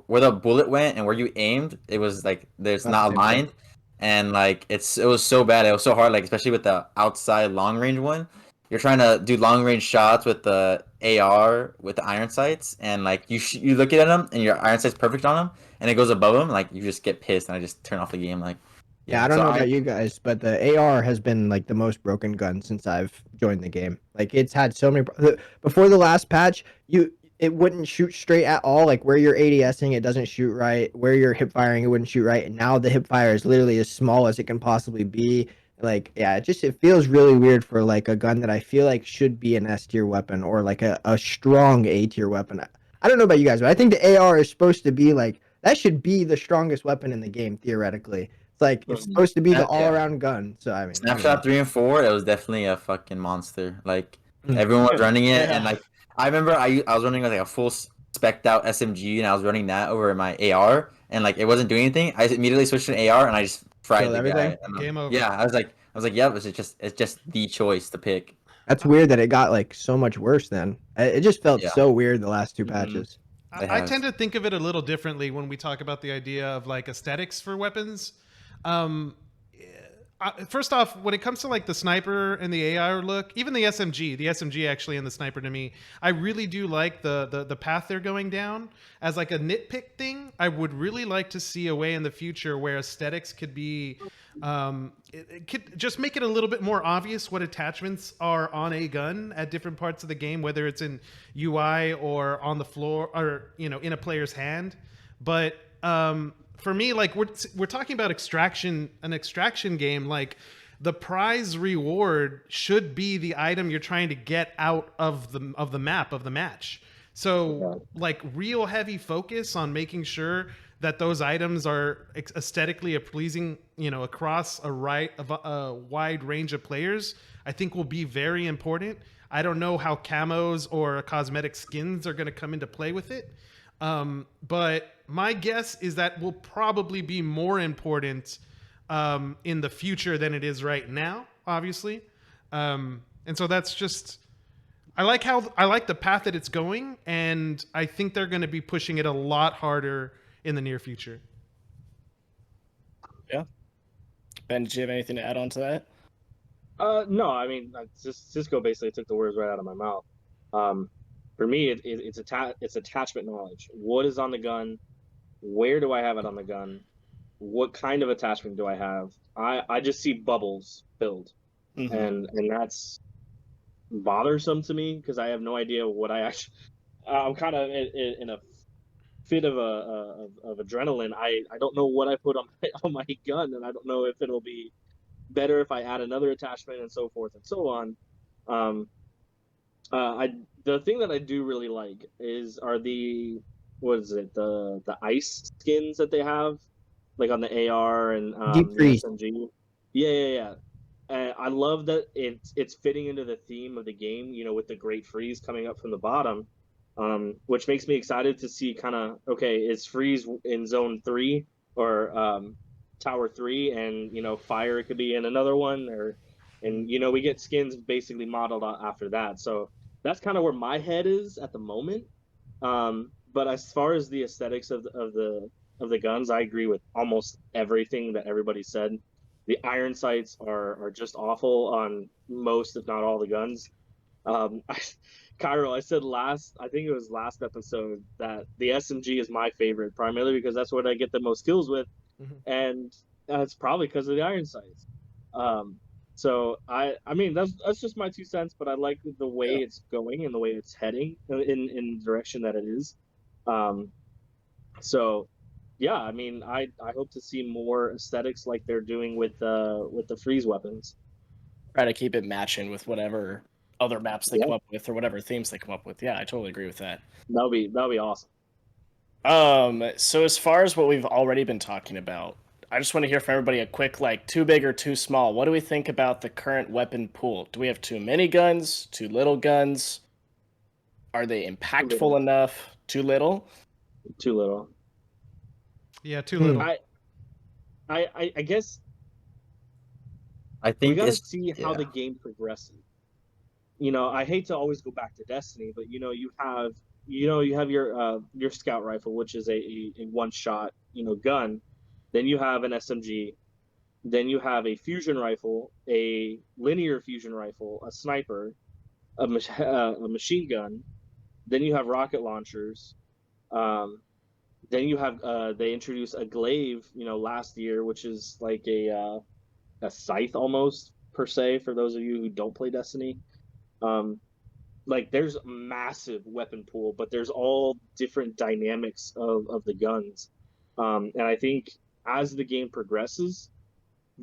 where the bullet went and where you aimed, it was like there's Not the not same thing. aligned, and like it was so bad, it was so hard, like especially with the outside long range one. You're trying to do long range shots with the AR with the iron sights, and like you look at them and your iron sight's perfect on them, and it goes above them, like you just get pissed, and I just turn off the game, like. Yeah, Yeah, I don't so know I about you guys, but the AR has been like the most broken gun since I've joined the game. Like it's had so many before the last patch, it wouldn't shoot straight at all. Like where you're ADSing, it doesn't shoot right. Where you're hip firing, it wouldn't shoot right. And now the hip fire is literally as small as it can possibly be. Like yeah, it feels really weird for like a gun that I feel like should be an S tier weapon or like a strong A tier weapon. I don't know about you guys, but I think the AR is supposed to be like that should be the strongest weapon in the game theoretically. Like it's supposed to be the all yeah. around gun. So I mean, I don't know. Snapshot 3 and 4, it was definitely a fucking monster. Like Mm. everyone was running it, and Yeah. like I remember I was running like a full spec'd out SMG, and I was running that over my AR, and like it wasn't doing anything. I immediately switched to AR, and I just fried Killed the everything? guy. And, game over. yeah, I was like, yep, it's just the choice to pick. That's weird that it got like so much worse. Then it just felt Yeah, so weird the last two Mhm. patches. It I has. tend to think of it a little differently when we talk about the idea of like aesthetics for weapons. Um, First off, when it comes to like the sniper and the AI look, even the SMG actually and the sniper to me, I really do like the path they're going down. As like a nitpick thing, I would really like to see a way in the future where aesthetics could be, it could just make it a little bit more obvious what attachments are on a gun at different parts of the game, whether it's in UI or on the floor or in a player's hand. But for me, like we're talking about an extraction game. Like the prize reward should be the item you're trying to get out of the map of the match. So like real heavy focus on making sure that those items are aesthetically pleasing, across a wide range of players, I think will be very important. I don't know how camos or cosmetic skins are going to come into play with it. But my guess is that will probably be more important in the future than it is right now, obviously. And so that's just I like the path that it's going, and I think they're going to be pushing it a lot harder in the near future. Yeah. Ben, did you have anything to add on to that? No, I mean, Cisco basically took the words right out of my mouth. For me, it's attachment knowledge. What is on the gun? Where do I have it on the gun? What kind of attachment do I have? I just see bubbles filled, Mhm. and bothersome to me because I have no idea what I actually. I'm kind of in a fit of adrenaline. I don't know what I put on on my gun, and I don't know if it'll be better if I add another attachment and so forth and so on. Um, I the thing that I do really like are the what is it the ice skins that they have like on the AR and Deep the freeze. SMG. Yeah. I love that it's fitting into the theme of the game. You know, with the Great Freeze coming up from the bottom, which makes me excited to see kind of okay, is Freeze in Zone 3 or Tower 3, and you know, Fire could be in another one, or and you know, we get skins basically modeled after that. So that's kind of where my head is at the moment. But as far as the aesthetics of the guns, I agree with almost everything that everybody said. The iron sights are just awful on most, if not all, the guns. I, Kyroh, I said I think it was last episode, that the SMG is my favorite, primarily because that's what I get the most kills with, and it's probably because of the iron sights. Um, so I mean that's just my 2 cents, but I like the way it's going and the way it's heading in the direction that it is. Um, so yeah, I mean I hope to see more aesthetics like they're doing with the freeze weapons. Try to keep it matching with whatever other maps they Yeah, come up with or whatever themes they come up with. Yeah, I totally agree with that. that'll be awesome. So as far as what we've already been talking about, I just want to hear from everybody a quick, like, too big or too small. What do we think about the current weapon pool? Do we have too many guns? Too little guns? Are they impactful enough? Too little? Too little. Yeah, too little. I guess I we think gotta it's see how the game progresses. You know, I hate to always go back to Destiny, but you have your scout rifle, which is a one shot gun. Then you have an SMG. Then you have a fusion rifle, a linear fusion rifle, a sniper, a machine gun. Then you have rocket launchers. Um, then you have they introduced a glaive, last year, which is like a scythe almost per se for those of you who don't play Destiny. Um, like there's a massive weapon pool, but there's all different dynamics of the guns. And I think as the game progresses,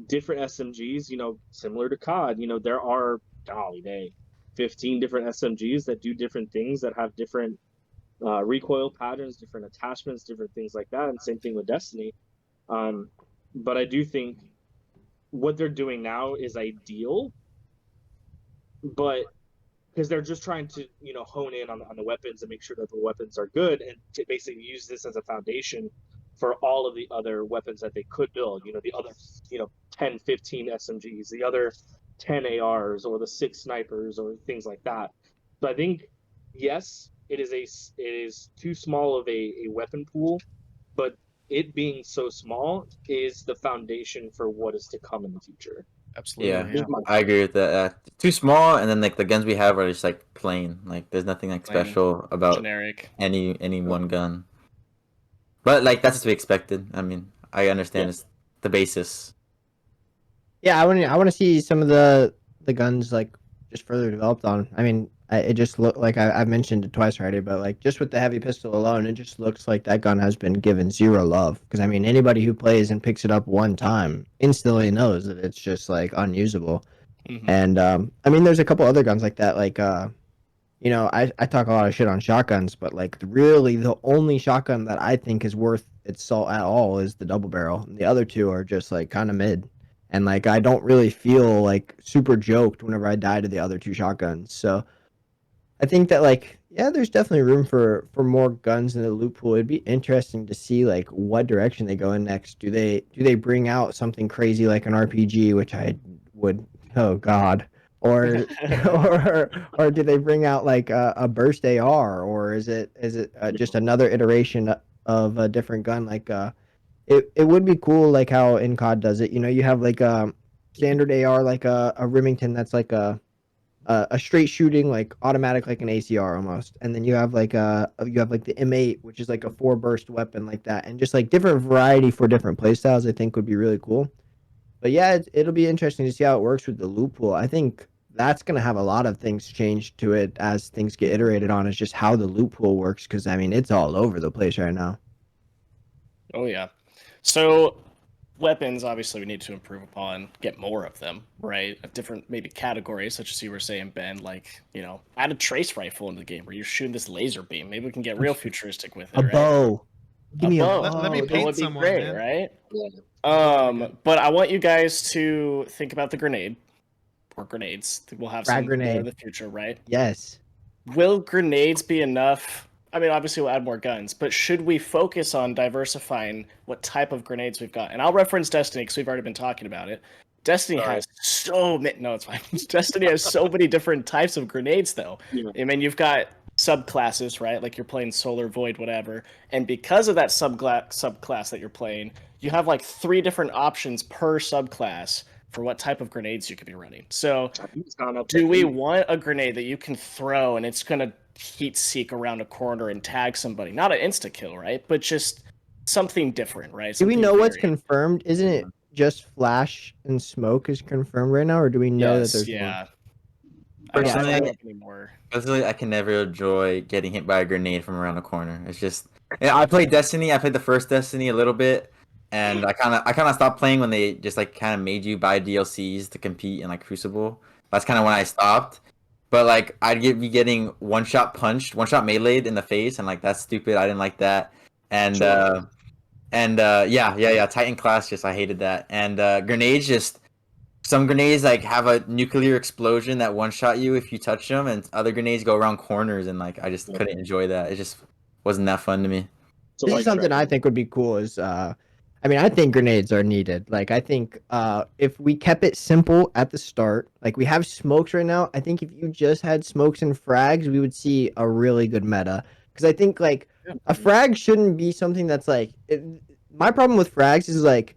different SMGs, similar to COD, there are, golly day, 15 different SMGs that do different things, that have different recoil patterns, different attachments, different things like that. And same thing with Destiny. But I do think what they're doing now is ideal, but because they're just trying to hone in on the weapons and make sure that the weapons are good, and to basically use this as a foundation for all of the other weapons that they could build, the other 10 15 SMGs, the other 10 ARs, or the 6 snipers, or things like that. So I think yes, it is too small of a weapon pool, but it being so small is the foundation for what is to come in the future. Absolutely. yeah, I agree with that. Too small, and then like the guns we have are just like plain. Like there's nothing like Plain, special about generic. any one gun. But like that's to be expected. I mean, I understand Yeah. it's the basis. Yeah, I want to see some of the guns like just further developed on. I mean, it just look like I've mentioned it twice already, but like just with the heavy pistol alone, it just looks like that gun has been given zero love. Because I mean, anybody who plays and picks it up one time instantly knows that it's just like unusable. Mm-hmm. And I mean, there's a couple other guns like that. Like I talk a lot of shit on shotguns, but like really the only shotgun that I think is worth its salt at all is the double barrel. And the other two are just like kind of mid. And like I don't really feel like super joked whenever I die to the other two shotguns. So I think that like yeah, there's definitely room for more guns in the loot pool. It'd be interesting to see like what direction they go in next. Do they bring out something crazy like an RPG, which I would, oh god, or or do they bring out like a burst AR, or is it just another iteration of a different gun? Like it would be cool like how in COD does it. You have like a standard AR, like a Remington that's like a straight shooting, like automatic, like an ACR almost, and then you have like the M8, which is like a 4 burst weapon like that, and just like different variety for different playstyles. I think would be really cool. But yeah, it'll be interesting to see how it works with the loot pool. I think that's gonna have a lot of things change to it as things get iterated on. Is just how the loot pool works, because I mean it's all over the place right now. Oh yeah. So weapons, obviously, we need to improve upon, get more of them, right? Of different maybe categories, such as you were saying, Ben. Like, add a trace rifle into the game where you're shooting this laser beam. Maybe we can get real futuristic with it, A right? bow. Give me a bow. bow. Let me That paint would be someone, great, man. right? Yeah. But I want you guys to think about the grenade or grenades. We'll have Frag some more in grenade. the future, right? Yes. Will grenades be enough? I mean, obviously, we'll add more guns, but should we focus on diversifying what type of grenades we've got? And I'll reference Destiny because we've already been talking about it. Destiny Sorry. has so many. No, it's fine. Destiny has so many different types of grenades, though. Yeah. I mean, you've got subclasses, right? Like you're playing Solar Void, whatever. And because of that subclass that you're playing, you have like 3 different options per subclass for what type of grenades you could be running. So, I think it's gone up to do we 8. want a grenade that you can throw and it's gonna heat seek around a corner and tag somebody? Not an insta kill, right? But just something different, right? Do we Something know what's varied. confirmed? Isn't it just flash and smoke is confirmed right now, or do we know that Yes, there's yeah. more? I don't Personally, know anymore. Personally, I can never enjoy getting hit by a grenade from around the corner. It's just, I played Destiny. I played the first Destiny a little bit, and I kind of stopped playing when they just like kind of made you buy DLCs to compete in like Crucible. That's kind of when I stopped. But like be getting one shot meleeed in the face, and like that's stupid. I didn't like that. And Sure. yeah, Titan class, just I hated that. And grenades, just some grenades like have a nuclear explosion that one shot you if you touch them, and other grenades go around corners, and like I just couldn't enjoy that. It just wasn't that fun to me. So This is like something I think would be cool is I mean I think grenades are needed. Like I think if we kept it simple at the start, like we have smokes right now, I think if you just had smokes and frags, we would see a really good meta. Because I think like a frag shouldn't be something that's like my problem with frags is like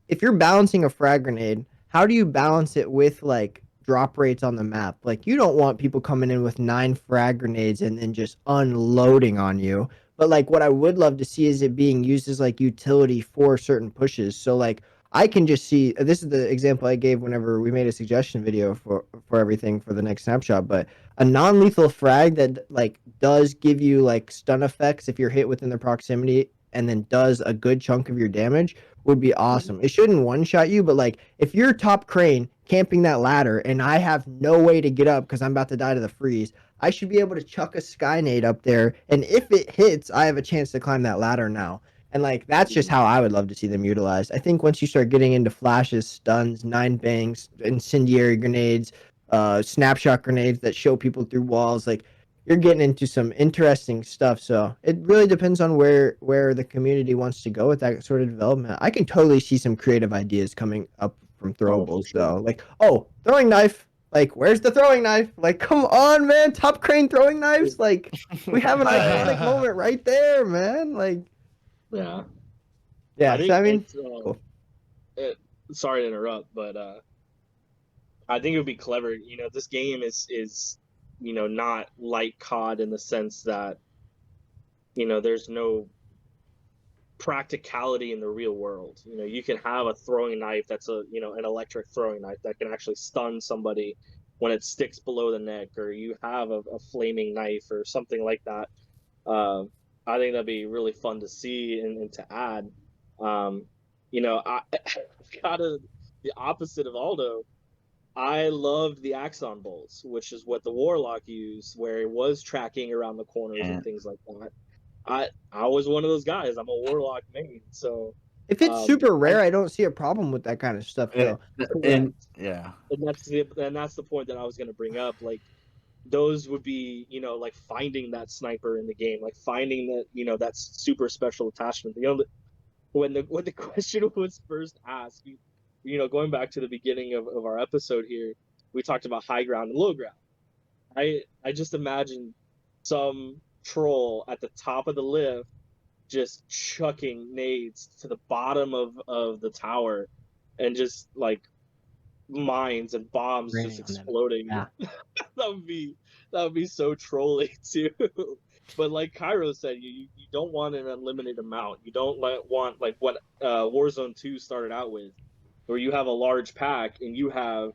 if you're balancing a frag grenade, how do you balance it with like drop rates on the map? Like you don't want people coming in with 9 frag grenades and then just unloading on you. But like what I would love to see is it being used as like utility for certain pushes. So like I can just see this is the example I gave whenever we made a suggestion video for everything for the next snapshot, but a non-lethal frag that like does give you like stun effects if you're hit within the proximity and then does a good chunk of your damage would be awesome. It shouldn't one shot you, but like if you're top crane camping that ladder and I have no way to get up because I'm about to die to the freeze, I should be able to chuck a skynade up there, and if it hits, I have a chance to climb that ladder now. And like that's just how I would love to see them utilized. I think once you start getting into flashes, stuns, 9 bangs, incendiary grenades, snapshot grenades that show people through walls, like you're getting into some interesting stuff. So it really depends on where the community wants to go with that sort of development. I can totally see some creative ideas coming up from throwables though. Like, oh, throwing knife. Like, where's the throwing knife? Like, come on, man. Top crane throwing knives. Like, we have an iconic moment right there, man. Like, Yeah. yeah. I mean, it's, cool. sorry to interrupt, but I think it would be clever. This game is not like COD in the sense that there's no practicality in the real world. You can have a throwing knife that's an electric throwing knife that can actually stun somebody when it sticks below the neck, or you have a flaming knife or something like that. I think that'd be really fun to see and to add. I got the opposite of Aldo. I loved the Axon bolts, which is what the Warlock used, where it was tracking around the corners and things like that. I was one of those guys. I'm a Warlock main, so if it's super rare, I don't see a problem with that kind of stuff though. And yeah, and that's the point that I was going to bring up. Like those would be like finding that sniper in the game, like finding that that super special attachment. When the question was first asked, going back to the beginning of our episode here, we talked about high ground and low ground. I just imagine some troll at the top of the lift just chucking nades to the bottom of the tower and just like mines and bombs just exploding. Yeah. that would be so trolling too. But like Kyroh said, you don't want an unlimited amount. You don't want like what Warzone 2 started out with, where you have a large pack and you have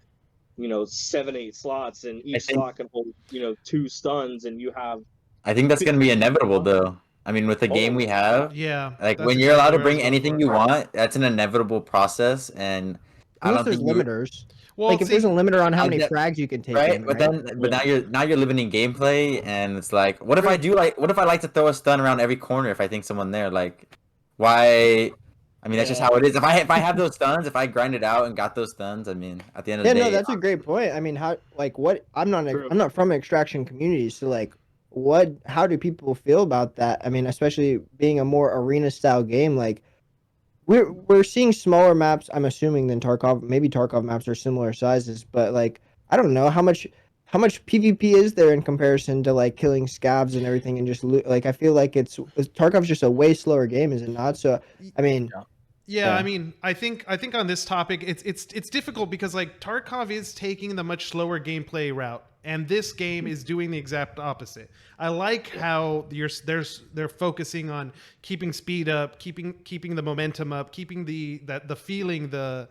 7, 8 slots, and each think- slot can hold 2 stuns, and you have. I think that's gonna be inevitable though. I mean, with the game we Oh, have, Yeah, like that's when you're allowed exactly to where I was bring going anything for. you want, that's an inevitable process, and I Unless don't there's think you, limiters. Well, Like if there's a limiter on how many that- frags you can take right. in, But right? then, but now you're limiting gameplay, and it's like, what if I do what if I like to throw a stun around every corner if I think someone there, like, why? I mean, that's just Yeah. how it is. If I have those stuns, if I grind it out and got those stuns, I mean, at the end of Yeah, the day, no, that's a great point. I mean, I'm True. not from extraction community, so like how do people feel about that? I mean, especially being a more arena style game, like we're seeing smaller maps, I'm assuming, than Tarkov. Maybe Tarkov maps are similar sizes, but like I don't know how much PvP is there in comparison to like killing scavs and everything and just like I feel like Tarkov's just a way slower game, is it not? So I mean, Yeah, Yeah. I mean, I think on this topic, it's difficult because like Tarkov is taking the much slower gameplay route, and this game is doing the exact opposite. I like how they're focusing on keeping speed up, keeping the momentum up, keeping the feeling, the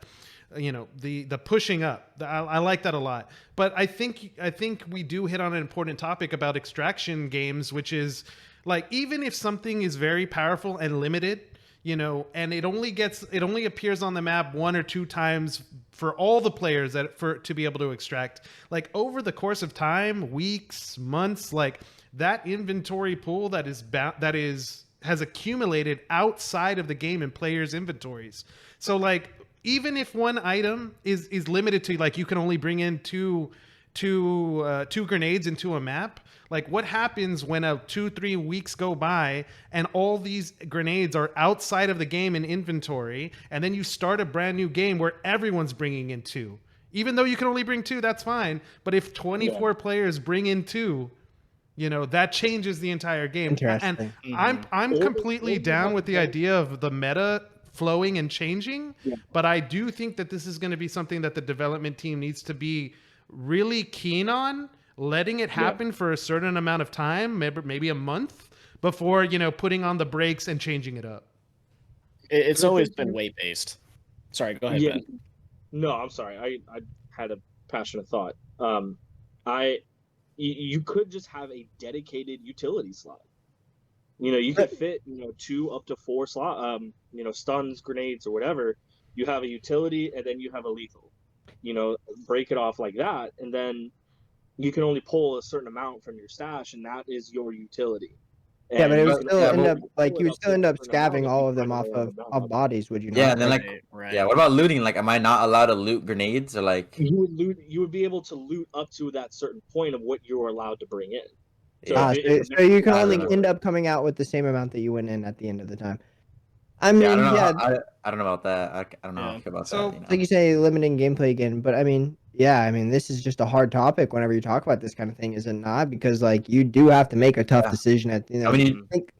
pushing up. I like that a lot. But I think we do hit on an important topic about extraction games, which is like, even if something is very powerful and limited, and it only appears on the map 1 or 2 times for all the players to be able to extract, like over the course of time, weeks, months, like that inventory pool that has accumulated outside of the game in players' inventories. So like, even if one item is limited to, like, you can only bring in two grenades into a map, like what happens when 2-3 weeks go by and all these grenades are outside of the game in inventory, and then you start a brand new game where everyone's bringing in 2, even though you can only bring 2, that's fine, but if 24 players bring in 2, that changes the entire game. Interesting. And I'm Or- completely or down you with the have- idea of the meta flowing and changing, Yeah. but I do think that this is going to be something that the development team needs to be really keen on, letting it happen for a certain amount of time, maybe a month, before putting on the brakes and changing it up. It's always been weight based. Sorry, go ahead, Yeah. Ben. No, I'm sorry. I had a passionate thought. You could just have a dedicated utility slot. You could fit 2 up to 4 slot stuns, grenades, or whatever. You have a utility, and then you have a lethal. Break it off like that, and then you can only pull a certain amount from your stash, and that is your utility. Yeah, but it would you can still only end up pull like it you would up still to end a up certain amount scavving if all you of them find off a random of map. bodies, would you not? yeah, and then Like, like, Right. yeah, what about looting? Like, am I not allowed to loot grenades or like? You would be able to loot up to that certain point of what you are allowed to bring in. So so you can I only don't know. end up coming out with the same amount that you went in at the end of the time. I Yeah, mean, I don't know. yeah, I don't know about that. I don't know how I Yeah. feel about So- that. like you say, limiting gameplay again. But I mean, yeah, I mean, this is just a hard topic whenever you talk about this kind of thing, is it not? Because like you do have to make a tough Yeah. decision at I mean, think,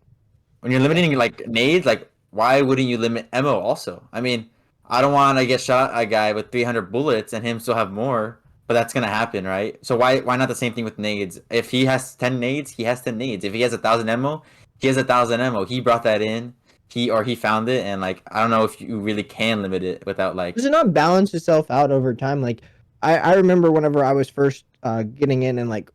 when you're limiting like nades, like why wouldn't you limit ammo also? I mean, I don't want to get shot a guy with 300 bullets and him still have more, but that's gonna happen, right? So why not the same thing with nades? If he has 10 nades, he has 10 nades. If he has 1,000 ammo, he has 1,000 ammo. He brought that in. He found it, and like I don't know if you really can limit it without like. does it not balance itself out over time? Like I remember whenever I was first getting in and like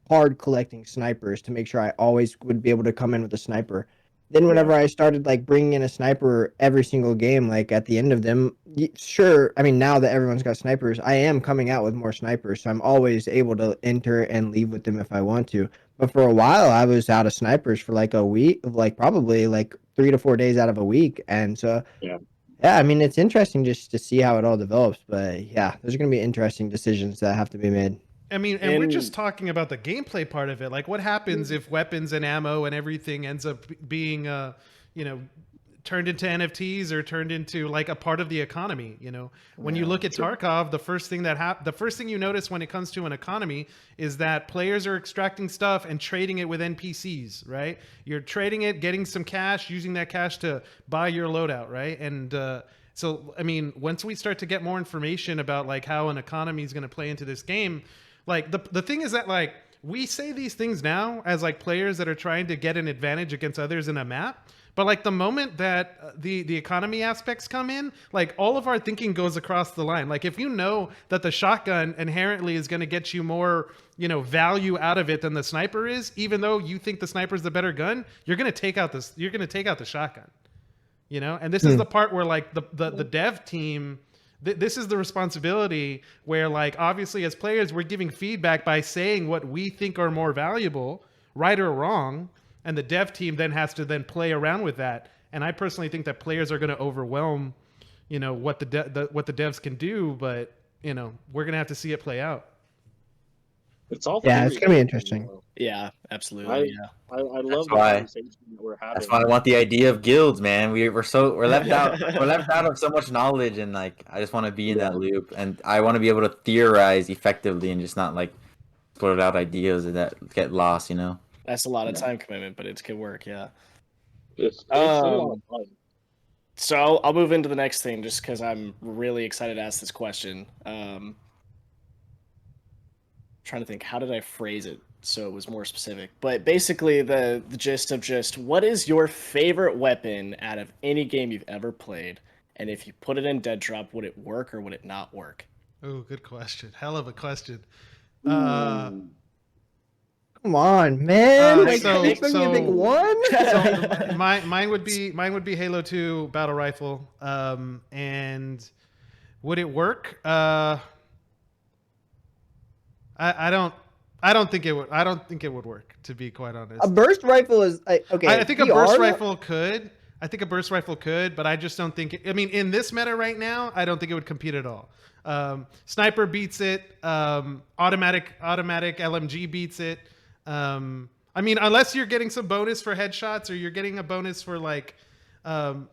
hard collecting snipers to make sure I always would be able to come in with a sniper. Then whenever I started like bringing in a sniper every single game, like at the end of them, sure. I mean, now that everyone's got snipers, I am coming out with more snipers, so I'm always able to enter and leave with them if I want to. But for a while, I was out of snipers for like a week, like probably like 3 to 4 days out of a week, and so Yeah. I mean, it's interesting just to see how it all develops. But yeah, there's going to be interesting decisions that have to be made. I mean, and we're And- just talking about the gameplay part of it. Like, what happens if weapons and ammo and everything ends up being, turned into NFTs or turned into like a part of the economy? When you look at Tarkov, the first thing you notice when it comes to an economy is that players are extracting stuff and trading it with NPCs, right? You're trading it, getting some cash, using that cash to buy your loadout, right? And so, I mean, once we start to get more information about like how an economy is going to play into this game. Like the thing is that like we say these things now as like players that are trying to get an advantage against others in a map, But like the moment that the economy aspects come in, like all of our thinking goes across the line. Like if you know that the shotgun inherently is going to get you more, value out of it than the sniper is, even though you think the sniper is the better gun, you're going to take out the shotgun. And this is the part where like the dev team, this is the responsibility where like obviously as players we're giving feedback by saying what we think are more valuable, right or wrong, and the dev team then has to then play around with that. And I personally think that players are going to overwhelm what the devs can do, but we're going to have to see it play out. It's all it's gonna be interesting. Yeah, absolutely. I love the why- conversation that we're having. That's why I want the idea of guilds, man. We're left out. We're left out of so much knowledge, and like I just want to be in that loop, and I want to be able to theorize effectively and just not like put out ideas that get lost. That's a lot of time commitment, but it's good work. Yeah. It's a lot of fun. So I'll move into the next thing just because I'm really excited to ask this question. Trying to think, how did I phrase it so it was more specific? But basically, the gist of just what is your favorite weapon out of any game you've ever played, and if you put it in Deadrop, would it work or would it not work? Oh, good question. Hell of a question. Come on, man! Like, so- you expect me to pick so- one? So mine would be Halo 2 battle rifle. And would it work? I don't think it would. I don't think it would work, to be quite honest. A burst rifle is okay. I think a PR burst rifle could. But I just don't think. In this meta right now, I don't think it would compete at all. Sniper beats it. Automatic LMG beats it. Unless you're getting some bonus for headshots or you're getting a bonus for like,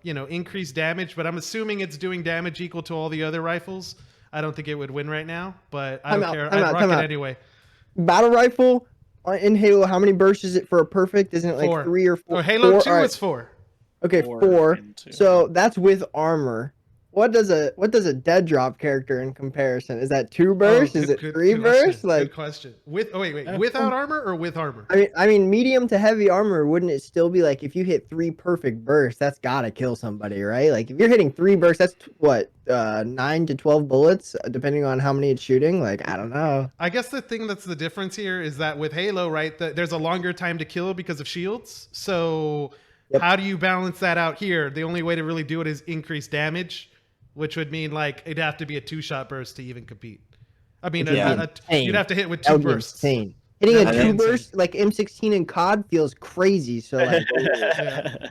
increased damage. But I'm assuming it's doing damage equal to all the other rifles. I don't think it would win right now, but I don't care. I'd rock it anyway. Battle rifle in Halo, how many bursts is it for a perfect? Isn't it like 4. 3 or 4? Oh, Halo 2 Right. is 4. Okay, 4 4. and 2. So that's with armor. What does a Deadrop character in comparison? Is that 2 bursts? Is it 3 bursts? Good question. Without armor or with armor? I mean, medium to heavy armor, wouldn't it still be like if you hit 3 perfect bursts, that's gotta kill somebody, right? Like if you're hitting 3 bursts, that's what 9 to 12 bullets, depending on how many it's shooting. Like I don't know. I guess the thing that's the difference here is that with Halo, right, there's a longer time to kill because of shields. So how do you balance that out here? The only way to really do it is increase damage, which would mean like it'd have to be a 2-shot burst to even compete. You'd have to hit with 2 That would be bursts. insane. Hitting a That'd 2 be insane. burst like M16 in COD feels crazy. So like,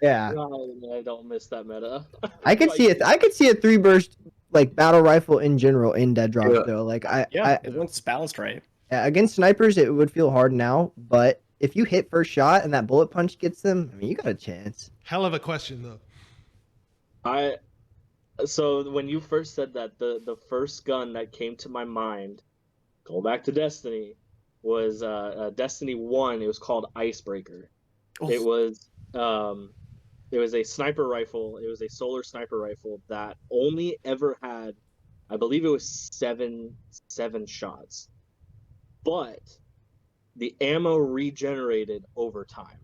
yeah. No, I don't miss that meta. I could see it. I could see a 3 burst like battle rifle in general in Deadrop though. Like Once it's balanced right. against snipers it would feel hard now, but if you hit first shot and that bullet punch gets them, you got a chance. Hell of a question though. So when you first said that, the first gun that came to my mind, go back to Destiny, was Destiny 1. It was called Icebreaker. Oof. It was a sniper rifle. It was a solar sniper rifle that only ever had, I believe it was seven shots, but the ammo regenerated over time.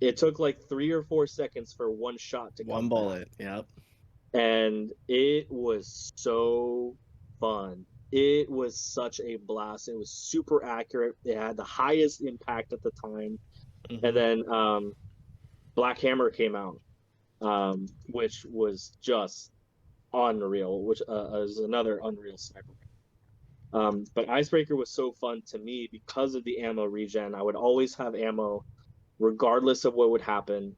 It took like 3 or 4 seconds for one shot to One come bullet. back. Yep. And it was so fun. It was such a blast. It was super accurate. It had the highest impact at the time. Mm-hmm. And then Black Hammer came out, which was just unreal, which is another unreal sniper. But Icebreaker was so fun to me because of the ammo regen. I would always have ammo regardless of what would happen.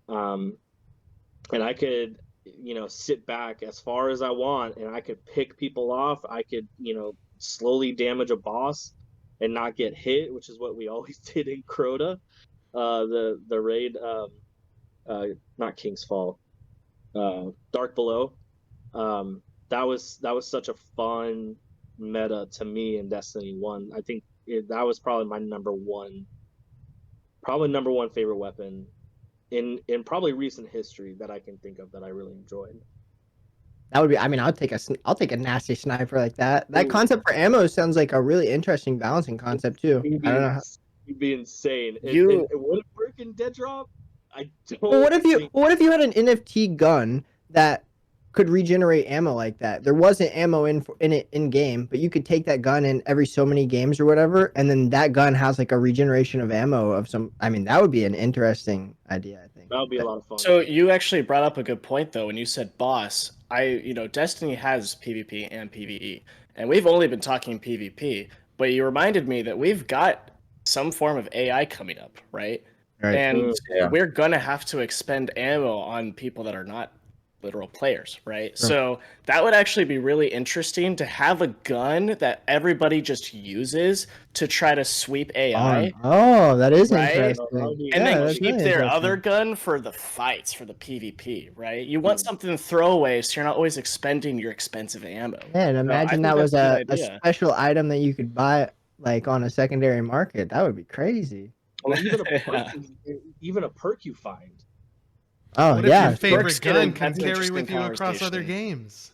And I could sit back as far as I want, and I could pick people off. I could, slowly damage a boss and not get hit, which is what we always did in Crota. The raid, not King's Fall, Dark Below. That was such a fun meta to me in Destiny 1. I think that was probably my number one favorite weapon in probably recent history that I can think of that I really enjoyed. That would be. I'll take a nasty sniper like that. That concept for ammo sounds like a really interesting balancing concept too. I don't know. You'd be insane. It would it work in Deadrop? I don't. Well, what if think- you had an NFT gun that could regenerate ammo like that? There wasn't ammo in it in game, but you could take that gun in every so many games or whatever, and then that gun has like a regeneration of ammo of some. I mean, that would be an interesting idea. I think. that would be a lot of fun. So you actually brought up a good point though when you said boss. Destiny has PvP and PvE, and we've only been talking PvP, but you reminded me that we've got some form of AI coming up, right? Right. And Yeah. we're gonna have to expend ammo on people that are not literal players, right? Sure. So that would actually be really interesting to have a gun that everybody just uses to try to sweep AI. Oh, that is Right? interesting. And Yeah, then that's keep really their interesting. other gun for the fights, for the PvP, right? You want something throwaway so you're not always expending your expensive ammo. Man, I imagine think that was that's a good a idea. special item that you could buy like on a secondary market. That would be crazy. Or even a perk, Yeah. even a perk you find. Oh What yeah, if your sure. favorite Perks gun get can that's an carry interesting with you across other conversation. games?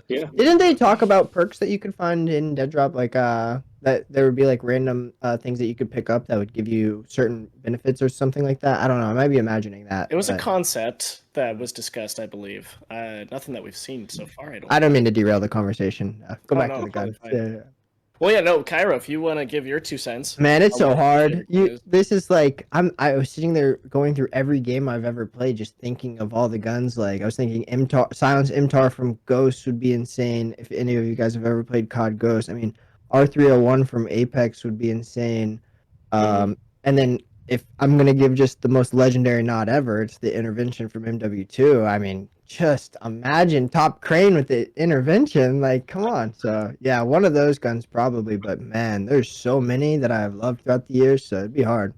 Yeah. Didn't they talk about perks that you could find in Deadrop, like that there would be like random things that you could pick up that would give you certain benefits or something like that? I don't know. I might be imagining that. It was a but concept that was discussed, I believe. Nothing that we've seen so far. I don't mean to derail the conversation. Go Oh, back no, to the totally gun. fine. Well, yeah, no, Kyroh, if you want to give your 2 cents. Man, it's on so what your hard. favorite gun is. This is like I was sitting there going through every game I've ever played, just thinking of all the guns. Like I was thinking Silence MTAR from Ghost would be insane. If any of you guys have ever played COD Ghost, I mean R301 from Apex would be insane. And then if I'm gonna give just the most legendary nod ever, it's the intervention from MW2. I mean, just imagine Top Crane with the intervention. Like, come on. So yeah, one of those guns probably. But man, there's so many that I've loved throughout the years, so it'd be hard.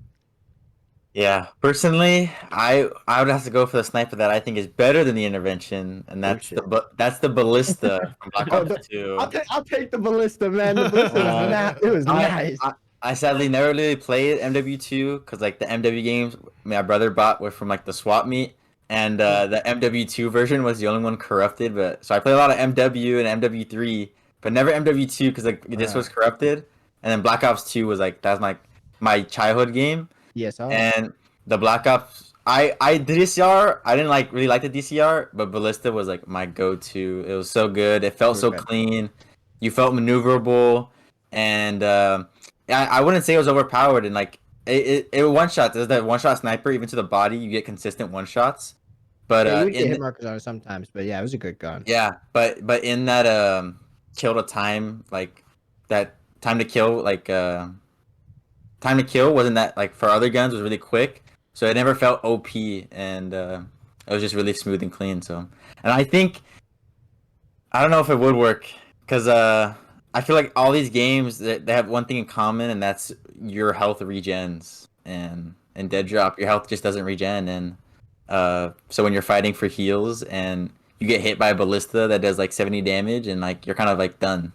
Yeah, personally, I would have to go for the sniper that I think is better than the intervention, and that's shit. the ballista from Black Ops 2. I'll take the ballista, man. The ballista was it was nice. I sadly never really played MW2 because like the MW games my brother bought were from like the swap meet, and the MW2 version was the only one corrupted. But so I played a lot of MW and MW3, but never MW2 because like this was corrupted. And then Black Ops 2 was like that's my childhood game. Yes, And the Black Ops, the DCR, I didn't really like the DCR, but Ballista was like my go-to. It was so good. It felt so clean. You felt maneuverable, and I wouldn't say it was overpowered. And like it one shot. There's that one shot sniper even to the body. You get consistent one shots. But you would get hit markers on it sometimes. But yeah, it was a good gun. yeah, but in that kill to time, like that time to kill, like time to kill wasn't that like for other guns was really quick, so it never felt OP, and it was just really smooth and clean. So, and I think I don't know if it would work because I feel like all these games they have one thing in common, and that's your health regens, and in Deadrop your health just doesn't regen, and so when you're fighting for heals and you get hit by a ballista that does like 70 damage, and like you're kind of like done.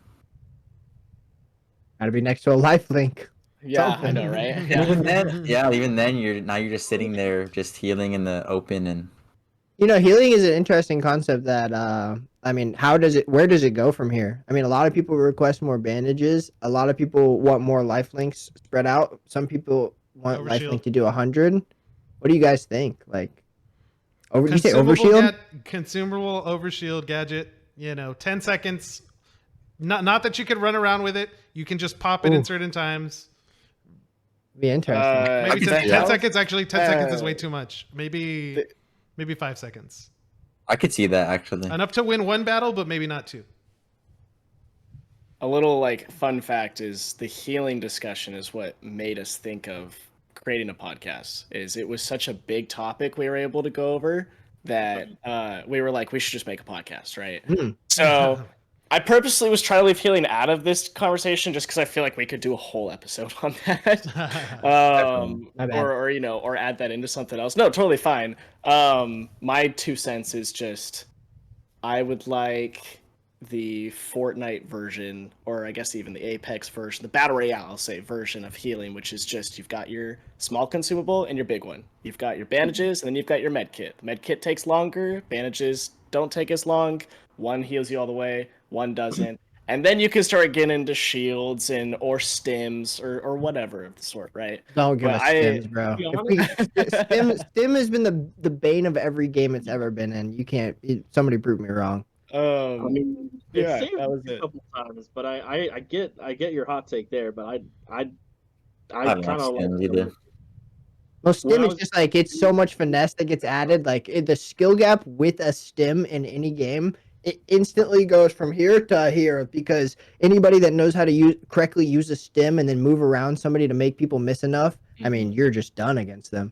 Gotta be next to a life link. Yeah, I know, right? Even then, you're just sitting there, just healing in the open, and Healing is an interesting concept that I mean, where does it go from here? I mean, a lot of people request more bandages. A lot of people want more life links spread out. Some people want life link to do 100. What do you guys think? Like, you say overshield? Consumable overshield gadget. 10 seconds. Not that you could run around with it. You can just pop it in certain times. Be interesting. Maybe 10 seconds. Actually, 10 seconds is way Uh, too much. Maybe 5 seconds. I could see that actually. Enough to win one battle, but maybe not two. A little like fun fact is the healing discussion is what made us think of creating a podcast. It was such a big topic we were able to go over that we were like, we should just make a podcast, right? So I purposely was trying to leave healing out of this conversation just because I feel like we could do a whole episode on that, or add that into something else. No, totally fine. My 2 cents is just I would like the Fortnite version, or I guess even the Apex version, the Battle Royale, I'll say, version of healing, which is just you've got your small consumable and your big one. You've got your bandages, and then you've got your med kit. The med kit takes longer. Bandages don't take as long. One heals you all the way, one doesn't. and then you can start getting into shields and or stims or whatever of the sort, right? Don't give But us stims, bro. to be If honest- stim has been the bane of every game it's ever been in. You can't. Somebody prove me wrong. I mean, it yeah, saved that me was a it. couple times, but I get your hot take there, but I I don't kind of like understand either. Well, When stim I is was- just like it's so much finesse that gets added. Like the skill gap with a stim in any game, it instantly goes from here to here because anybody that knows how to correctly use a stim and then move around somebody to make people miss enough, I mean, you're just done against them.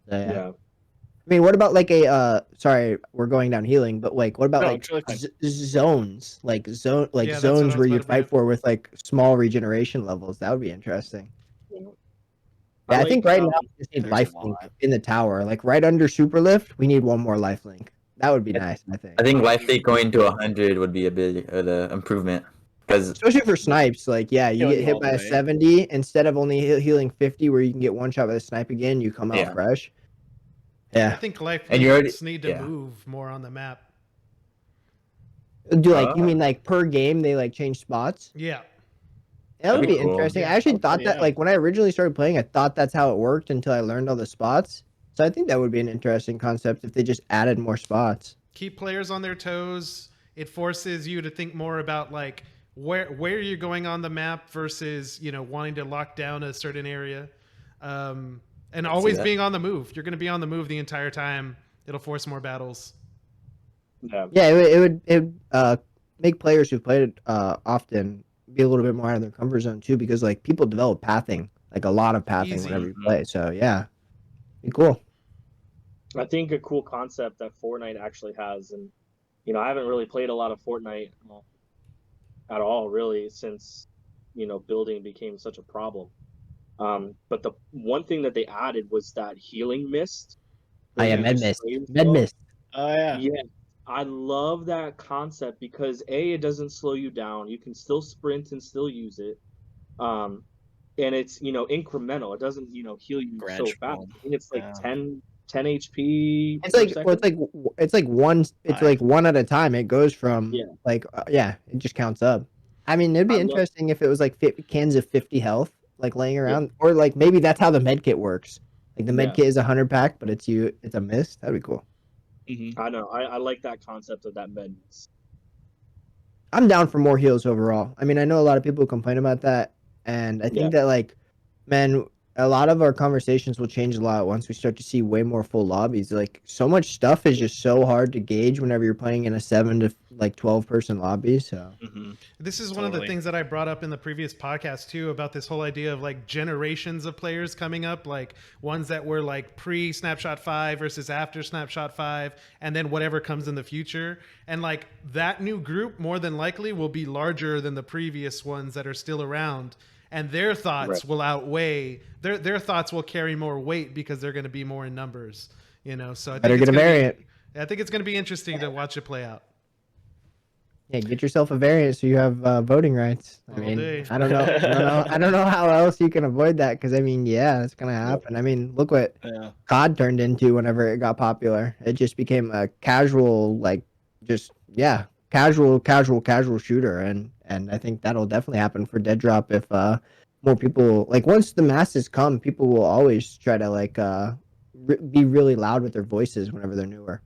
So, yeah. yeah. I mean, what about like a sorry, we're going down healing, but like what about No, like it's really fine. zones, like Yeah, that's what I zones was where about you to bring fight up. for with like small regeneration levels? That would be interesting. I Yeah, I think like, right now we just need there's life a link lot. in the tower, like right under super lift. We need one more life link. That would be nice, I think. I think life rate going to 100 would be a big improvement because Especially for snipes, like yeah, you Healing get hit all by the a way. 70 instead of only healing 50, where you can get one shot with a snipe again. You come out Yeah. fresh. I Yeah, think life And you already- links need to yeah. move more on the map. do like you mean like per game they like change spots? Yeah. That would That'd be be cool. interesting. Yeah. I actually Oh, thought that yeah. like when I originally started playing, I thought that's how it worked until I learned all the spots. So I think that would be an interesting concept if they just added more spots. Keep players on their toes. It forces you to think more about like where you're going on the map versus, you know, wanting to lock down a certain area. And always that. being on the move. You're going to be on the move the entire time. It'll force more battles. Yeah. Yeah, it would make players who played it often be a little bit more out of their comfort zone too, because like people develop pathing, like a lot of pathing Easy. whenever you play. So yeah, be cool. I think a cool concept that Fortnite actually has, and you know, I haven't really played a lot of Fortnite at all, really, since you know building became such a problem. But the one thing that they added was that healing mist. I where am you med just mist. spray yourself. Med mist. Oh yeah. Yeah, I love that concept because it doesn't slow you down. You can still sprint and still use it. And it's, you know, incremental. It doesn't, you know, heal you so fast. Gradual. I think it's like Yeah. 10 HP It's per like second. it's like one Right. one at a time. It goes from Yeah. like it just counts up. I mean, it'd be I love- interesting if it was like cans of 50 health like laying around, or like maybe that's how the med kit works. Like the med Yeah. kit is a 100 pack, but it's a mist. That'd be cool. I know. I like that concept of that med. I'm down for more heals overall. I mean, I know a lot of people complain about that, and I think that like, man, a lot of our conversations will change a lot once we start to see way more full lobbies. Like, so much stuff is just so hard to gauge whenever you're playing in a 7 to like 12 person lobby. So This is one of the things that I brought up in the previous podcast too, about this whole idea of like generations of players coming up, like ones that were like pre Snapshot 5 versus after Snapshot 5, and then whatever comes in the future. And like that new group more than likely will be larger than the previous ones that are still around. And their thoughts will outweigh their thoughts will carry more weight because they're going to be more in numbers, you know. So I better think get a it's gonna variant. I think it's going to be interesting to watch it play out. Yeah, get yourself a variant so you have voting rights. I All mean, day. I don't know. I don't know how else you can avoid that, because I mean, yeah, it's gonna happen. I mean, look what Yeah. COD turned into whenever it got popular. It just became a casual, like, just casual shooter, and I think that'll definitely happen for Deadrop if more people, like, once the masses come, people will always try to like be really loud with their voices whenever they're newer.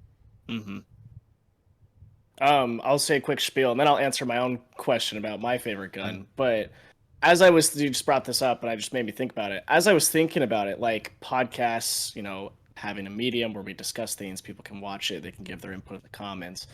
I'll say a quick spiel, and then I'll answer my own question about my favorite gun. But as you just brought this up, and I just made me think about it. As I was thinking about it, like podcasts, you know, having a medium where we discuss things, people can watch it, they can give their input in the comments.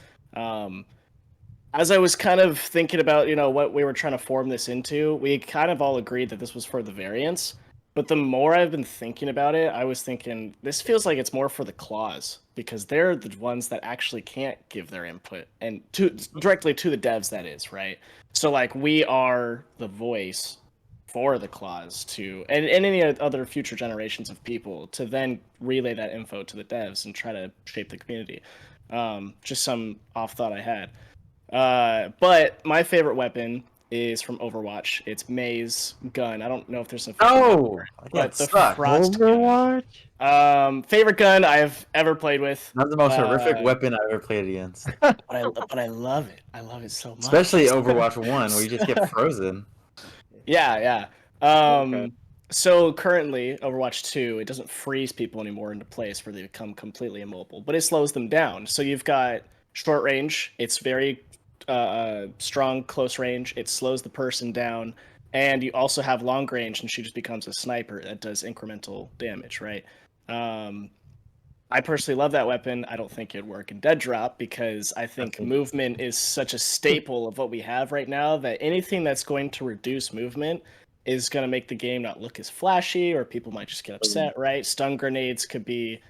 As I was kind of thinking about, you know, what we were trying to form this into, we kind of all agreed that this was for the variants. But the more I've been thinking about it, I was thinking this feels like it's more for the claws, because they're the ones that actually can't give their input, and directly to the devs, that is, right? So like we are the voice for the claws and any other future generations of people to then relay that info to the devs and try to shape the community. Just some off thought I had. But my favorite weapon is from Overwatch. It's May's gun. I don't know if there's an Oh, but the sucks. Frost gun. Overwatch. Favorite gun I've ever played with. Not the most horrific weapon I ever played against. But I love it. I love it so much. Especially Overwatch 1, where you just get frozen. Yeah. Okay. So currently, Overwatch 2, it doesn't freeze people anymore into place where they become completely immobile, but it slows them down. So you've got short range. It's very strong close range. It slows the person down. And you also have long range, and she just becomes a sniper that does incremental damage, right? I personally love that weapon. I don't think it'd work in Deadrop because I think movement is such a staple of what we have right now that anything that's going to reduce movement is going to make the game not look as flashy, or people might just get upset, right? Stun grenades could be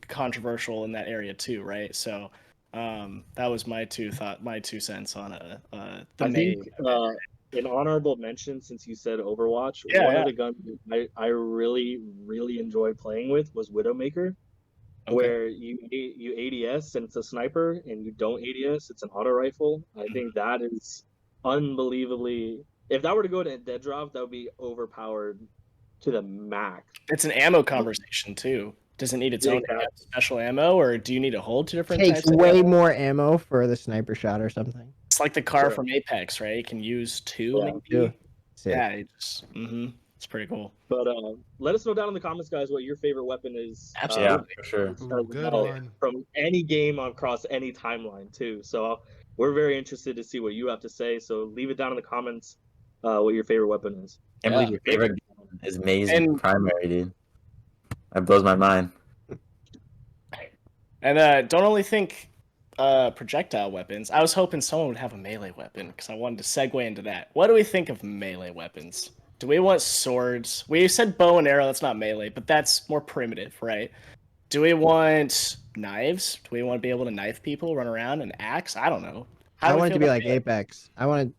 controversial in that area too, right? So that was my 2 cents on the I May. think an honorable mention, since you said Overwatch, Yeah, one yeah. of the guns I really enjoyed playing with was Widowmaker, where you ADS and it's a sniper, and you don't ADS, it's an auto rifle. I think that is unbelievably. If that were to go to Deadrop, that would be overpowered to the max. It's an ammo conversation too. Does it need its own special ammo, or do you need to hold 2 different Takes types of way ammo? more ammo for the sniper shot or something. It's like the car from Apex, right? You can use 2 maybe. Yeah. Sick. Yeah, it's pretty cool. But let us know down in the comments, guys, what your favorite weapon is. Absolutely. Yeah, for sure. Ooh, good one. From any game across any timeline too. So we're very interested to see what you have to say. So leave it down in the comments what your favorite weapon is. I can't believe your favorite gun is amazing primary, dude. That blows my mind. And don't only think projectile weapons. I was hoping someone would have a melee weapon because I wanted to segue into that. What do we think of melee weapons? Do we want swords? We said bow and arrow, that's not melee, but that's more primitive, right? Do we want knives? Do we want to be able to knife people, run around, and axe? I don't know. I want it to be like Apex. I want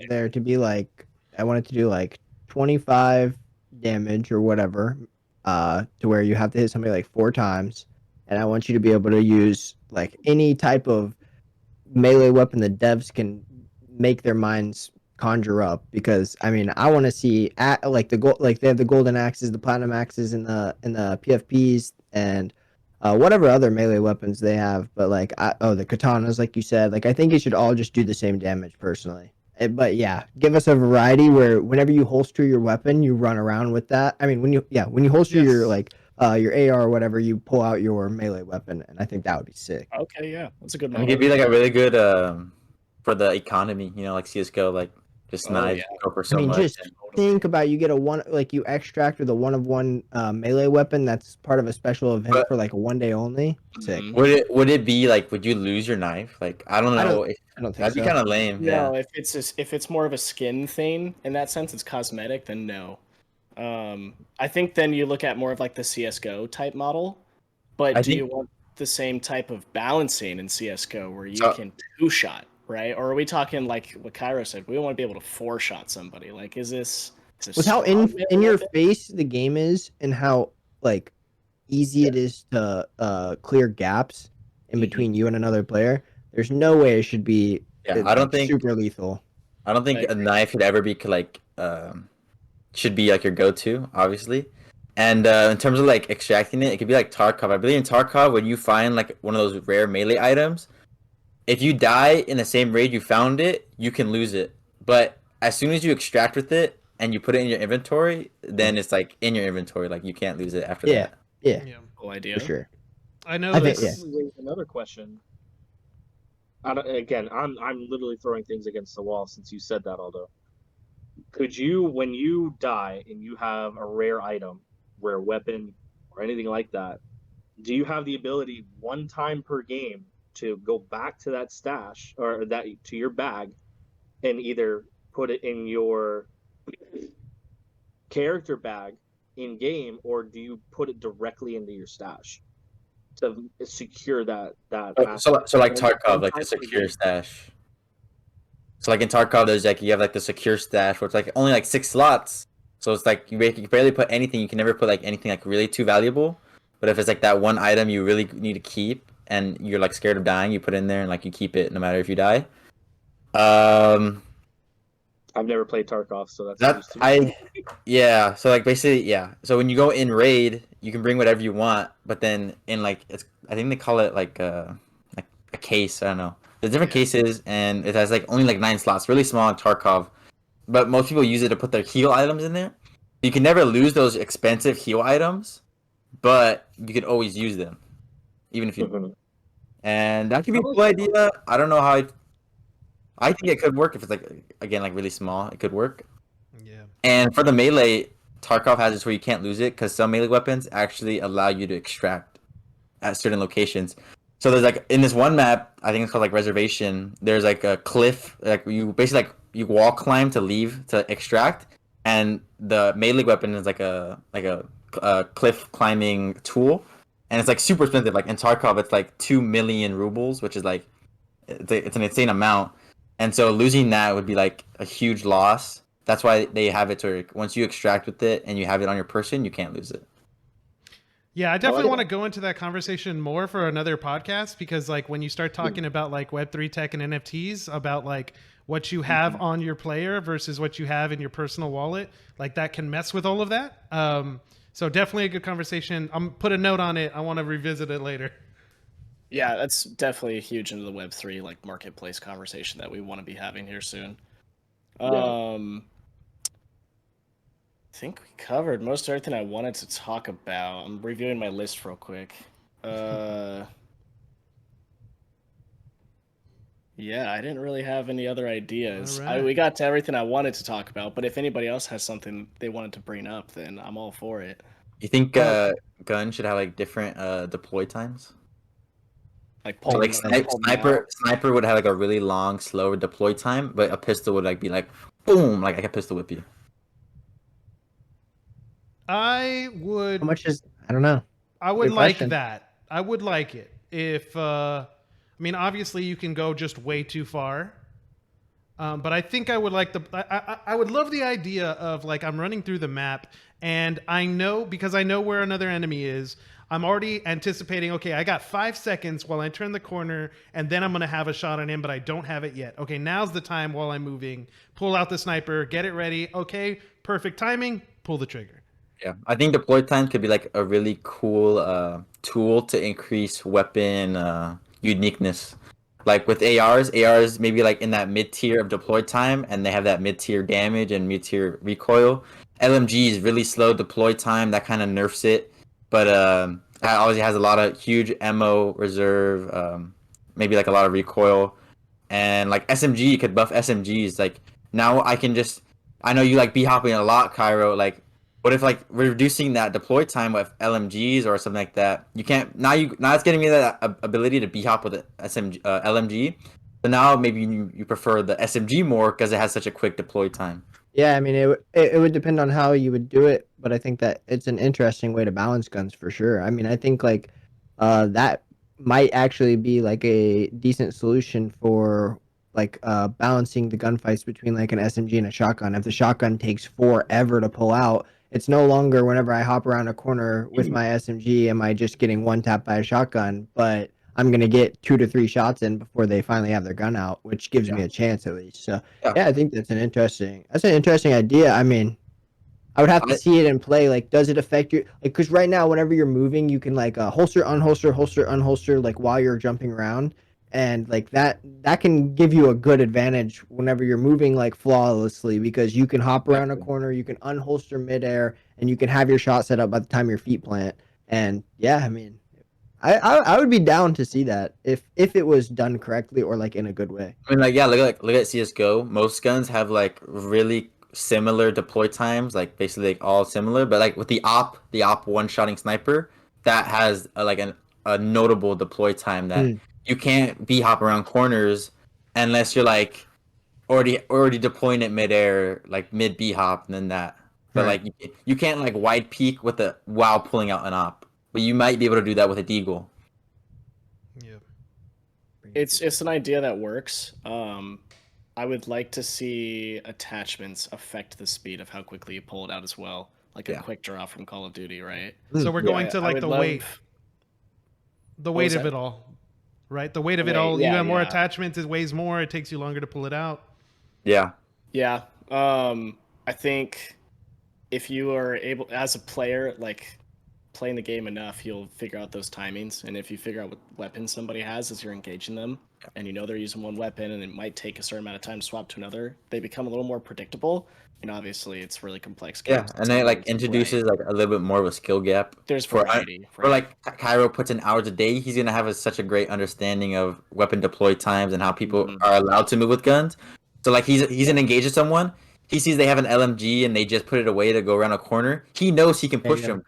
there to be like, I want it to do like 25 damage or whatever, to where you have to hit somebody like 4 times, and I want you to be able to use like any type of melee weapon the devs can make their minds conjure up, because I mean I want to see like they have the golden axes, the platinum axes in the PFPs, and whatever other melee weapons they have, but like the katanas, like you said, like I think it should all just do the same damage personally. But yeah, give us a variety where whenever you holster your weapon, you run around with that. I mean, when you holster your like your AR or whatever, you pull out your melee weapon, and I think that would be sick. Okay, yeah, that's a good I one. think it'd be like a really good for the economy, you know, like CS:GO, like just knives go for so much. Just think about, you get you extract with a 1-of-1 melee weapon that's part of a special event for like a 1 day only. Sick. Would it be like, would you lose your knife? Like I don't know. I don't think that'd be so. kind of lame. No, Yeah. if it's more of a skin thing in that sense, it's cosmetic, then no. I think then you look at more of like the CS:GO type model, but you want the same type of balancing in CS:GO where you can 2-shot, right? Or are we talking like what Kyroh said? We want to be able to 4-shot somebody. Like, is this with how in your face the game is, and how like easy it is to clear gaps in between you and another player? There's no way it should be. I don't think super lethal. I don't think a knife should ever be like should be like your go-to, obviously. And in terms of like extracting it, it could be like Tarkov. I believe in Tarkov, when you find like one of those rare melee items, if you die in the same raid you found it, you can lose it. But as soon as you extract with it and you put it in your inventory, then it's like in your inventory. Like you can't lose it after that. Yeah. Cool idea. For sure. I know Raise another question. Again, I'm literally throwing things against the wall since you said that, Aldo. Could you, when you die and you have a rare item, rare weapon, or anything like that, do you have the ability 1 time per game to go back to that stash or that to your bag and either put it in your character bag in game, or do you put it directly into your stash to secure that So like Tarkov, like the secure stash. So like in Tarkov, there's like you have like the secure stash where it's like only like 6 slots. So it's like you can barely put anything. You can never put like anything like really too valuable. But if it's like that one item you really need to keep and you're like scared of dying, you put it in there and like you keep it no matter if you die. I've never played Tarkov, so that's That news to me. yeah. So like basically yeah. So when you go in raid, you can bring whatever you want, but then in like I think they call it like a case. I don't know. There's different cases, and it has like only like 9 slots, really small in Tarkov. But most people use it to put their heal items in there. You can never lose those expensive heal items, but you can always use them, even if you. Mhm. And that could be a cool idea. I don't know how. I think it could work if it's like again like really small. It could work. Yeah. And for the melee, Tarkov has this where you can't lose it because some melee weapons actually allow you to extract at certain locations. So there's like in this one map, I think it's called like Reservation. There's like a cliff, like you basically like you wall climb to leave to extract, and the melee weapon is like a cliff climbing tool, and it's like super expensive. Like in Tarkov, it's like 2 million rubles, which is like it's an insane amount. And so losing that would be like a huge loss. That's why they have it to where once you extract with it and you have it on your person, you can't lose it. Yeah, I definitely like want to that. go into that conversation more for another podcast because like when you start talking about like Web3 tech and NFTs, about like what you have on your player versus what you have in your personal wallet, like that can mess with all of that. So definitely a good conversation. I'm put a note on it. I want to revisit it later. Yeah, that's definitely huge into the Web3 like marketplace conversation that we want to be having here soon. Yeah. I think we covered most everything I wanted to talk about. I'm reviewing my list real quick. Yeah, I didn't really have any other ideas. All right. We got to everything I wanted to talk about, but if anybody else has something they wanted to bring up, then I'm all for it. You think Well- gun should have like different deploy times? Like So pull like them, pull them out. sniper would have like a really long, slower deploy time, but a pistol would like be like boom, like I can pistol whip you. I would How much is? I don't know. I would Good like question. that. I would like it. If I mean obviously you can go just way too far. But I think I would like I would love the idea of like I'm running through the map and I know because I know where another enemy is. I'm already anticipating, okay, I got 5 seconds while I turn the corner and then I'm going to have a shot on him, but I don't have it yet. Okay, now's the time while I'm moving. Pull out the sniper, get it ready. Okay, perfect timing, pull the trigger. Yeah, I think deploy time could be like a really cool tool to increase weapon uniqueness. Like with ARs maybe like in that mid tier of deploy time, and they have that mid tier damage and mid tier recoil. LMG is really slow deploy time, that kind of nerfs it, but it obviously has a lot of huge ammo reserve, maybe like a lot of recoil, and like SMG could buff SMGs. Like now I know you like b hopping a lot, Kyroh. Like what if like we're reducing that deploy time with LMGs or something like that? You can't now. Now it's getting me that ability to b hop with the SMG LMG. But now maybe you prefer the SMG more because it has such a quick deploy time. Yeah, I mean, it would depend on how you would do it, but I think that it's an interesting way to balance guns for sure. I mean, I think like that might actually be like a decent solution for like balancing the gunfights between like an SMG and a shotgun. If the shotgun takes forever to pull out, it's no longer whenever I hop around a corner with my SMG, am I just getting one tap by a shotgun, but I'm gonna get 2 to 3 shots in before they finally have their gun out, which gives me a chance at least. So Yeah. yeah, I think that's an interesting idea. I mean, I would have to see it in play. Like, does it affect you? Like, because right now, whenever you're moving, you can like holster, unholster, holster, unholster, like while you're jumping around, and like that can give you a good advantage whenever you're moving like flawlessly because you can hop around a corner, you can unholster midair, and you can have your shot set up by the time your feet plant. And yeah, I mean, I would be down to see that if it was done correctly or like in a good way. I mean, like, yeah, look at CS:GO. Most guns have like really similar deploy times, like basically like all similar. But like with the op one-shotting sniper, that has a notable deploy time that you can't b hop around corners unless you're like already deploying it midair, like mid b hop, and then that. But Right. like you can't like wide peek with the while pulling out an op. But you might be able to do that with a deagle. Yeah. It's an idea that works. I would like to see attachments affect the speed of how quickly you pull it out as well, like a quick draw from Call of Duty, right? So we're going to I like would the love- weight was of that? it all, right? The weight of it Weight, all. You yeah, have more yeah. attachments. It weighs more. It takes you longer to pull it out. Yeah. Yeah, I think if you are able, as a player, like playing the game enough, you'll figure out those timings. And if you figure out what weapons somebody has as you're engaging them, and you know they're using one weapon and it might take a certain amount of time to swap to another, they become a little more predictable. And obviously, it's really complex Yeah, games. and then like introduces like a little bit more of a skill gap. There's for variety. for like Kyroh puts in hours a day, he's gonna have such a great understanding of weapon deploy times and how people are allowed to move with guns. So like he's an engage with someone. He sees they have an LMG and they just put it away to go around a corner. He knows he can push them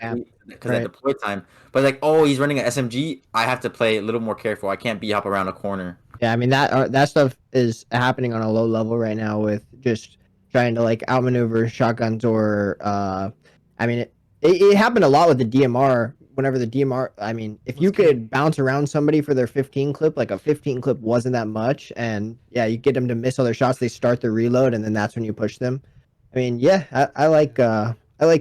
because that deploy time. But like, oh, he's running an SMG. I have to play a little more careful. I can't hop around a corner. Yeah, I mean that stuff is happening on a low level right now with just trying to like outmaneuver shotguns or I mean it happened a lot with the DMR. Whenever the DMR, I mean, if you could bounce around somebody for their 15 clip, like a 15 clip wasn't that much, and yeah, you get them to miss all their shots, they start their reload, and then that's when you push them. I mean, yeah, I like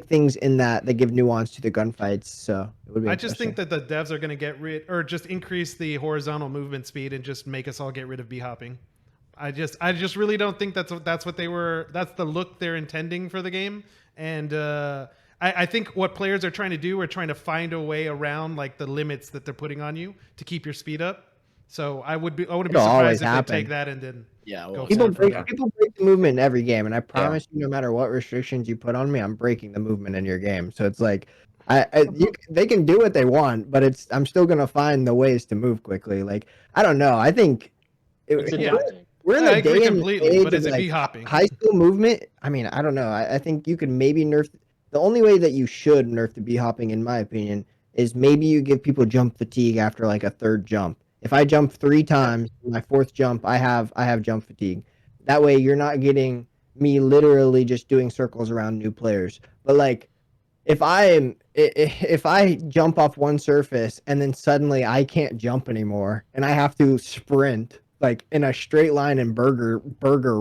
things in that give nuance to the gunfights. So it would be. I just think that the devs are going to get rid or just increase the horizontal movement speed and just make us all get rid of b-hopping. I just really don't think that's what they were. That's the look they're intending for the game, and I think what players are trying to do are trying to find a way around like the limits that they're putting on you to keep your speed up. So I wouldn't be surprised if they take that and then people break the movement in every game, and I promise you, no matter what restrictions you put on me, I'm breaking the movement in your game. So it's like they can do what they want, but I'm still gonna find the ways to move quickly. Like I don't know, I think we're in the day and age but it's of, like, b-hopping. high school movement. I mean, I don't know. I think you could maybe nerf. The only way that you should nerf the b-hopping, in my opinion, is maybe you give people jump fatigue after like a third jump. If I jump 3 times, my 4th jump, I have jump fatigue. That way, you're not getting me literally just doing circles around new players. But like, if I jump off one surface and then suddenly I can't jump anymore and I have to sprint like in a straight line and burger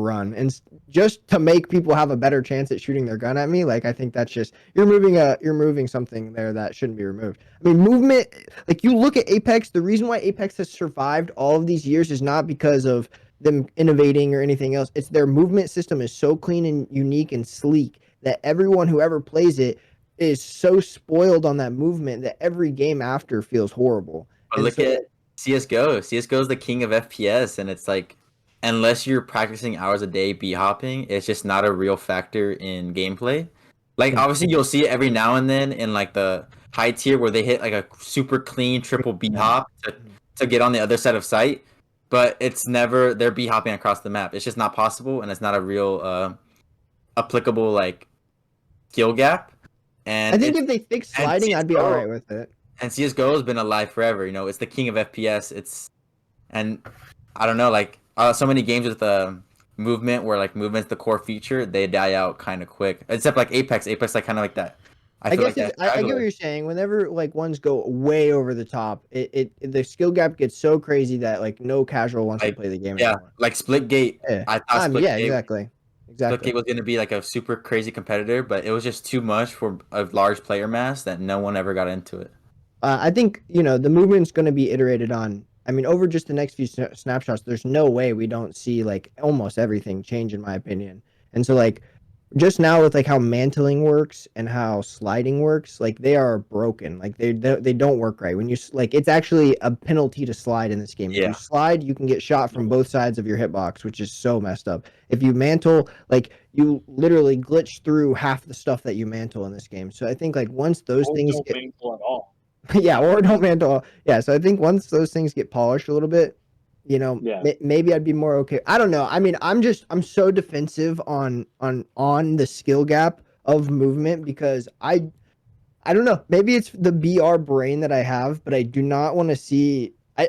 run, and just to make people have a better chance at shooting their gun at me, like I think that's just you're moving something there that shouldn't be removed. I mean, movement, like you look at Apex, the reason why Apex has survived all of these years is not because of them innovating or anything else. It's their movement system is so clean and unique and sleek that everyone who ever plays it is so spoiled on that movement that every game after feels horrible. But look at CSGO. CSGO is the king of FPS, and it's like, unless you're practicing hours a day b-hopping, it's just not a real factor in gameplay. Like, obviously, you'll see it every now and then in, like, the high tier where they hit, like, a super clean triple b-hop to get on the other side of sight, but it's never, they're b-hopping across the map. It's just not possible, and it's not a real applicable, like, skill gap. And I think if they fix sliding, I'd be all right with it. And CSGO has been alive forever. You know, it's the king of FPS. And I don't know, like so many games with movement where like movement's the core feature, they die out kind of quick. Except like Apex like kind of like that. I get what you're saying. Whenever like ones go way over the top, the skill gap gets so crazy that like no casual wants to play the game anymore. Like Splitgate. Yeah. I thought Splitgate, exactly. Splitgate was going to be like a super crazy competitor, but it was just too much for a large player mass that no one ever got into it. I think, the movement's going to be iterated on. I mean, over just the next few snapshots, there's no way we don't see like almost everything change, in my opinion. And so like just now with like how mantling works and how sliding works, like they are broken. Like they don't work right. When you like, it's actually a penalty to slide in this game. If you slide, you can get shot from both sides of your hitbox, which is so messed up. If you mantle, like you literally glitch through half the stuff that you mantle in this game. So I think like once those things don't mantle at all. Yeah, or don't mantle. Yeah, so I think once those things get polished a little bit, maybe I'd be more okay. I don't know. I mean, I'm so defensive on the skill gap of movement because I don't know. Maybe it's the BR brain that I have, but I do not want to see. I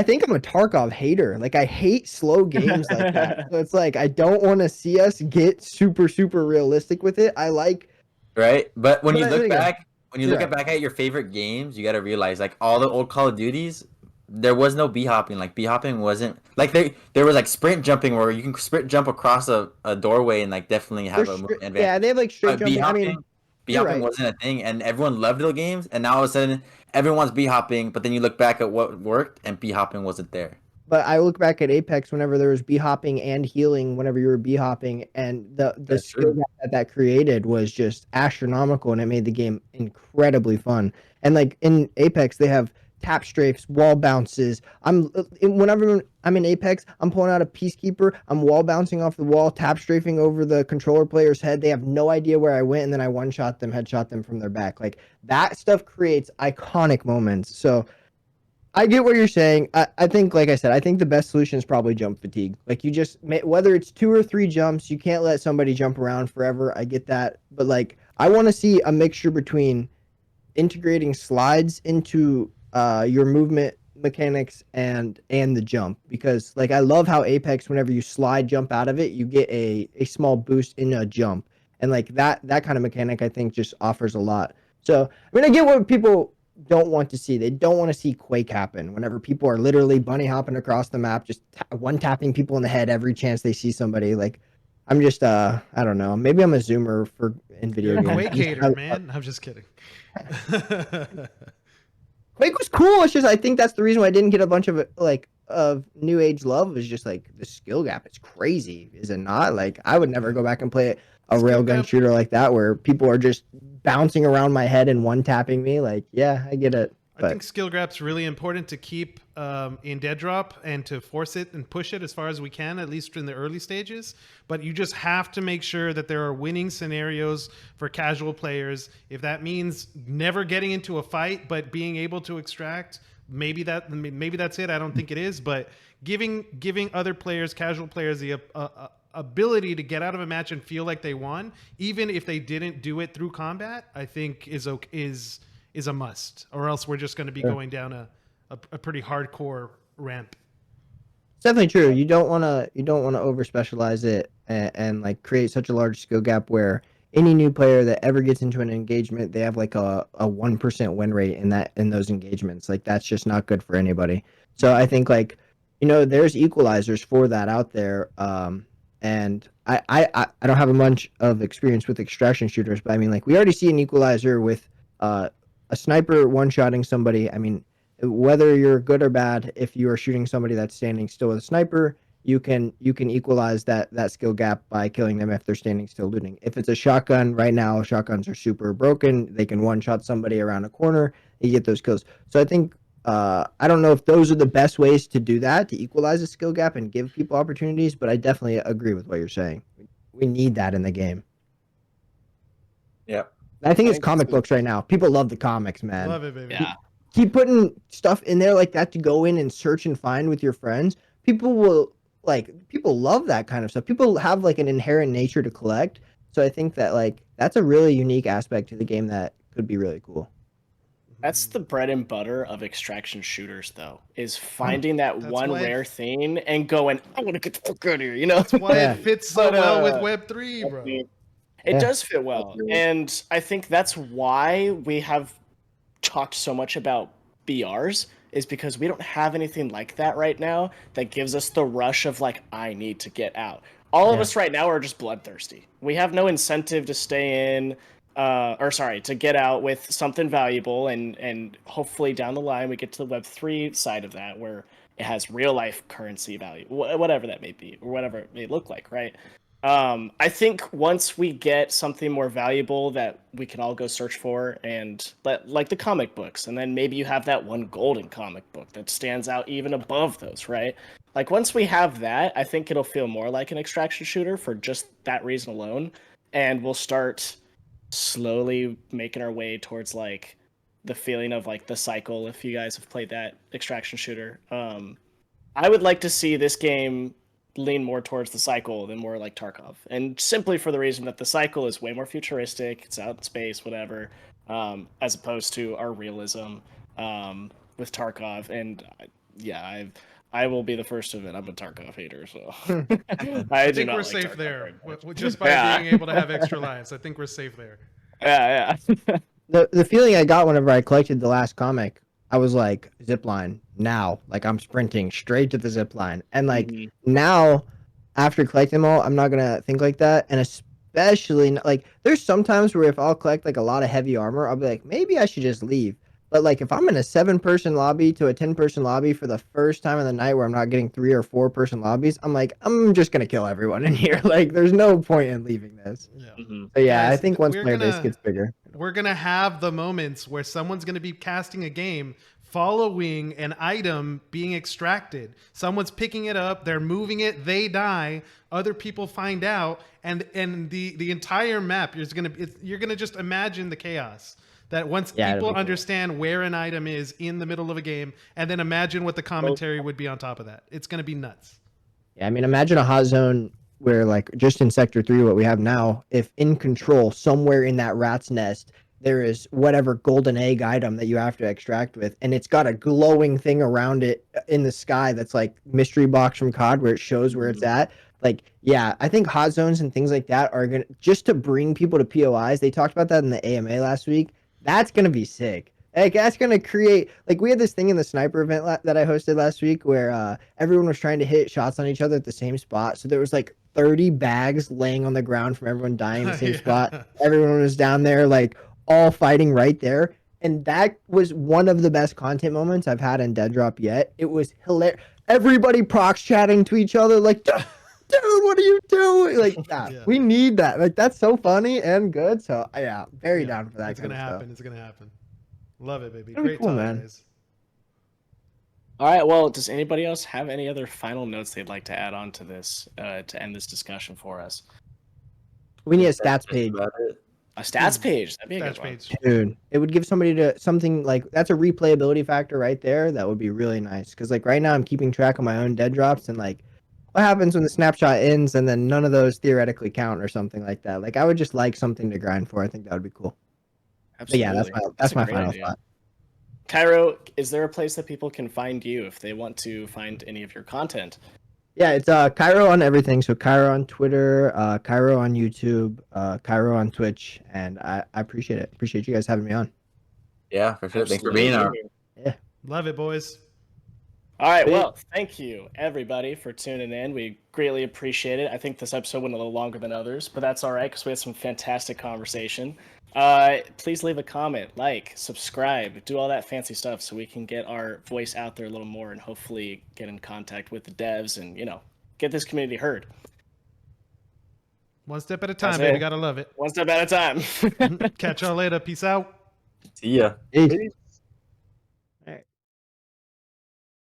think I'm a Tarkov hater. Like I hate slow games like that. So it's like I don't want to see us get super realistic with it. I like but when you look back. When you look back at your favorite games, you got to realize, like, all the old Call of Duties, there was no b-hopping. Like, b-hopping wasn't... Like, there was, like, sprint jumping where you can sprint jump across a doorway and, like, definitely have a movement advantage. Yeah, they have, like, straight jumping. I mean, b-hopping wasn't a thing, and everyone loved the games, and now all of a sudden, everyone's b-hopping, but then you look back at what worked, and b-hopping wasn't there. but I look back at Apex whenever there was bee hopping and healing whenever you were bee hopping, and the That's skill true. gap that created was just astronomical, and it made the game incredibly fun. And like in Apex, they have tap strafes, wall bounces. Whenever I'm in Apex, I'm pulling out a Peacekeeper, I'm wall bouncing off the wall, tap strafing over the controller player's head. They have no idea where I went, and then I one shot them, headshot them from their back. Like that stuff creates iconic moments. So I get what you're saying. I think, like I said, I think the best solution is probably jump fatigue. Like you just, whether it's 2 or 3 jumps, you can't let somebody jump around forever. I get that. But like, I want to see a mixture between integrating slides into your movement mechanics and the jump, because like I love how Apex, whenever you slide jump out of it, you get a small boost in a jump, and like that kind of mechanic I think just offers a lot. So I mean, I get what people don't want to see. They don't want to see Quake happen whenever people are literally bunny hopping across the map, just one tapping people in the head every chance they see somebody. Like I'm just I don't know, maybe I'm a zoomer for in video You're a games. Quake hater, man. I'm just kidding. Quake was cool. It's just I think that's the reason why I didn't get a bunch of like of new age love, is just like the skill gap. It's crazy, is it not? Like I would never go back and play a Skill railgun gap. shooter like that where people are just bouncing around my head and one tapping me. Like yeah, I get it. I think skill grab's really important to keep in Deadrop and to force it and push it as far as we can, at least in the early stages. But you just have to make sure that there are winning scenarios for casual players. If that means never getting into a fight but being able to extract, maybe that's it. I don't think it is, but giving other players, casual players, the ability to get out of a match and feel like they won, even if they didn't do it through combat, I think is a must, or else we're just going to be going down a pretty hardcore ramp. It's definitely true. You don't want to over specialize it and like create such a large skill gap where any new player that ever gets into an engagement, they have like a 1% win rate in those engagements. Like that's just not good for anybody. So I think like, there's equalizers for that out there. And I don't have a bunch of experience with extraction shooters, but I mean like we already see an equalizer with a sniper one-shotting somebody. I mean, whether you're good or bad, if you are shooting somebody that's standing still with a sniper, you can equalize that skill gap by killing them if they're standing still looting. If it's a shotgun, right now shotguns are super broken. They can one-shot somebody around a corner. You get those kills. So I think I don't know if those are the best ways to do that, to equalize the skill gap and give people opportunities, but I definitely agree with what you're saying. We need that in the game. Yeah. I think it's comic books right now. People love the comics, man. Love it, baby. Yeah. Keep putting stuff in there like that to go in and search and find with your friends. People love that kind of stuff. People have like an inherent nature to collect. So I think that like that's a really unique aspect to the game that could be really cool. That's the bread and butter of extraction shooters, though, is finding that That's one why- rare thing and going, I want to get the fuck out of here, you know? That's why Yeah. it fits so But, well with Web3, bro. It Yeah. does fit well. And I think that's why we have talked so much about BRs, is because we don't have anything like that right now that gives us the rush of like, I need to get out. All of us right now are just bloodthirsty. We have no incentive to stay in, to get out with something valuable, and hopefully down the line we get to the Web3 side of that where it has real life currency value, whatever that may be, or whatever it may look like, right? I think once we get something more valuable that we can all go search for, and like the comic books, and then maybe you have that one golden comic book that stands out even above those, right? Like once we have that, I think it'll feel more like an extraction shooter for just that reason alone, and we'll start slowly making our way towards like the feeling of like the cycle. If you guys have played that extraction shooter, I would like to see this game lean more towards the cycle than more like Tarkov, and simply for the reason that the cycle is way more futuristic, it's out in space, whatever, as opposed to our realism with Tarkov. And yeah, I will be the first of it. I'm a Tarkov hater, so I do think not we're like safe Tarkov there. very much. Just by Yeah. being able to have extra lives. I think we're safe there. Yeah. The feeling I got whenever I collected the last comic, I was like, zipline now. Like I'm sprinting straight to the zipline. And like Mhm. now, after collecting them all, I'm not gonna think like that. And especially like there's sometimes where if I'll collect like a lot of heavy armor, I'll be like, maybe I should just leave. But like if I'm in a 7-person lobby to a 10-person lobby for the first time of the night where I'm not getting 3 or 4-person lobbies, I'm like, I'm just gonna kill everyone in here. Like there's no point in leaving this. Yeah. Mhm. So yeah, I Guys, think once we're player base gonna- gets bigger. We're going to have the moments where someone's going to be casting a game following an item being extracted. Someone's picking it up, they're moving it, they die, other people find out, and the entire map you're going to just imagine the chaos. That once Yeah, it'll people be cool. understand where an item is in the middle of a game, and then imagine what the commentary would be on top of that. It's going to be nuts. Yeah, I mean, imagine a hot zone where, like, just in Sector 3, what we have now, if in control, somewhere in that rat's nest, there is whatever golden egg item that you have to extract with, and it's got a glowing thing around it in the sky that's like mystery box from COD where it shows where it's at. Like, yeah, I think hot zones and things like that are going to, just to bring people to POIs, they talked about that in the AMA last week. That's going to be sick. Like that's gonna create like we had this thing in the sniper event that I hosted last week where everyone was trying to hit shots on each other at the same spot. So there was like 30 bags laying on the ground from everyone dying in the same Yeah. spot. Everyone was down there like all fighting right there, and that was one of the best content moments I've had in Deadrop yet. It was hilarious. Everybody prox chatting to each other like, dude, what are you doing? Like, Yeah. we need that. Like that's so funny and good. So yeah, very down for that. It's kind going to of stuff. happen. It's going to happen. Love it, baby. That'd be Great cool, talk, man. guys. All right. Well, does anybody else have any other final notes they'd like to add on to this to end this discussion for us? We need a That's stats just page. about it. A stats page. That'd be a Stats good one. page. Dude, it would give somebody to something like that's a replayability factor right there. That would be really nice because like right now I'm keeping track of my own dead drops and like what happens when the snapshot ends and then none of those theoretically count or something like that. Like I would just like something to grind for. I think that would be cool. But Absolutely. yeah, that's a my great final idea. thought. Kyroh, is there a place that people can find you if they want to find any of your content? Yeah, it's Kyroh on everything. So Kyroh on Twitter, Kyroh on YouTube, Kyroh on Twitch, and I appreciate it. Appreciate you guys having me on. Yeah, for sure. Thanks for Absolutely. being on. Love it, boys. All right. Well, thank you everybody for tuning in. We greatly appreciate it. I think this episode went a little longer than others, but that's all right because we had some fantastic conversation. Please leave a comment, like, subscribe, do all that fancy stuff so we can get our voice out there a little more and hopefully get in contact with the devs and, get this community heard. One step at a time, That's baby. it. Gotta love it. One step at a time. Catch y'all later. Peace out. See ya. Peace. Peace.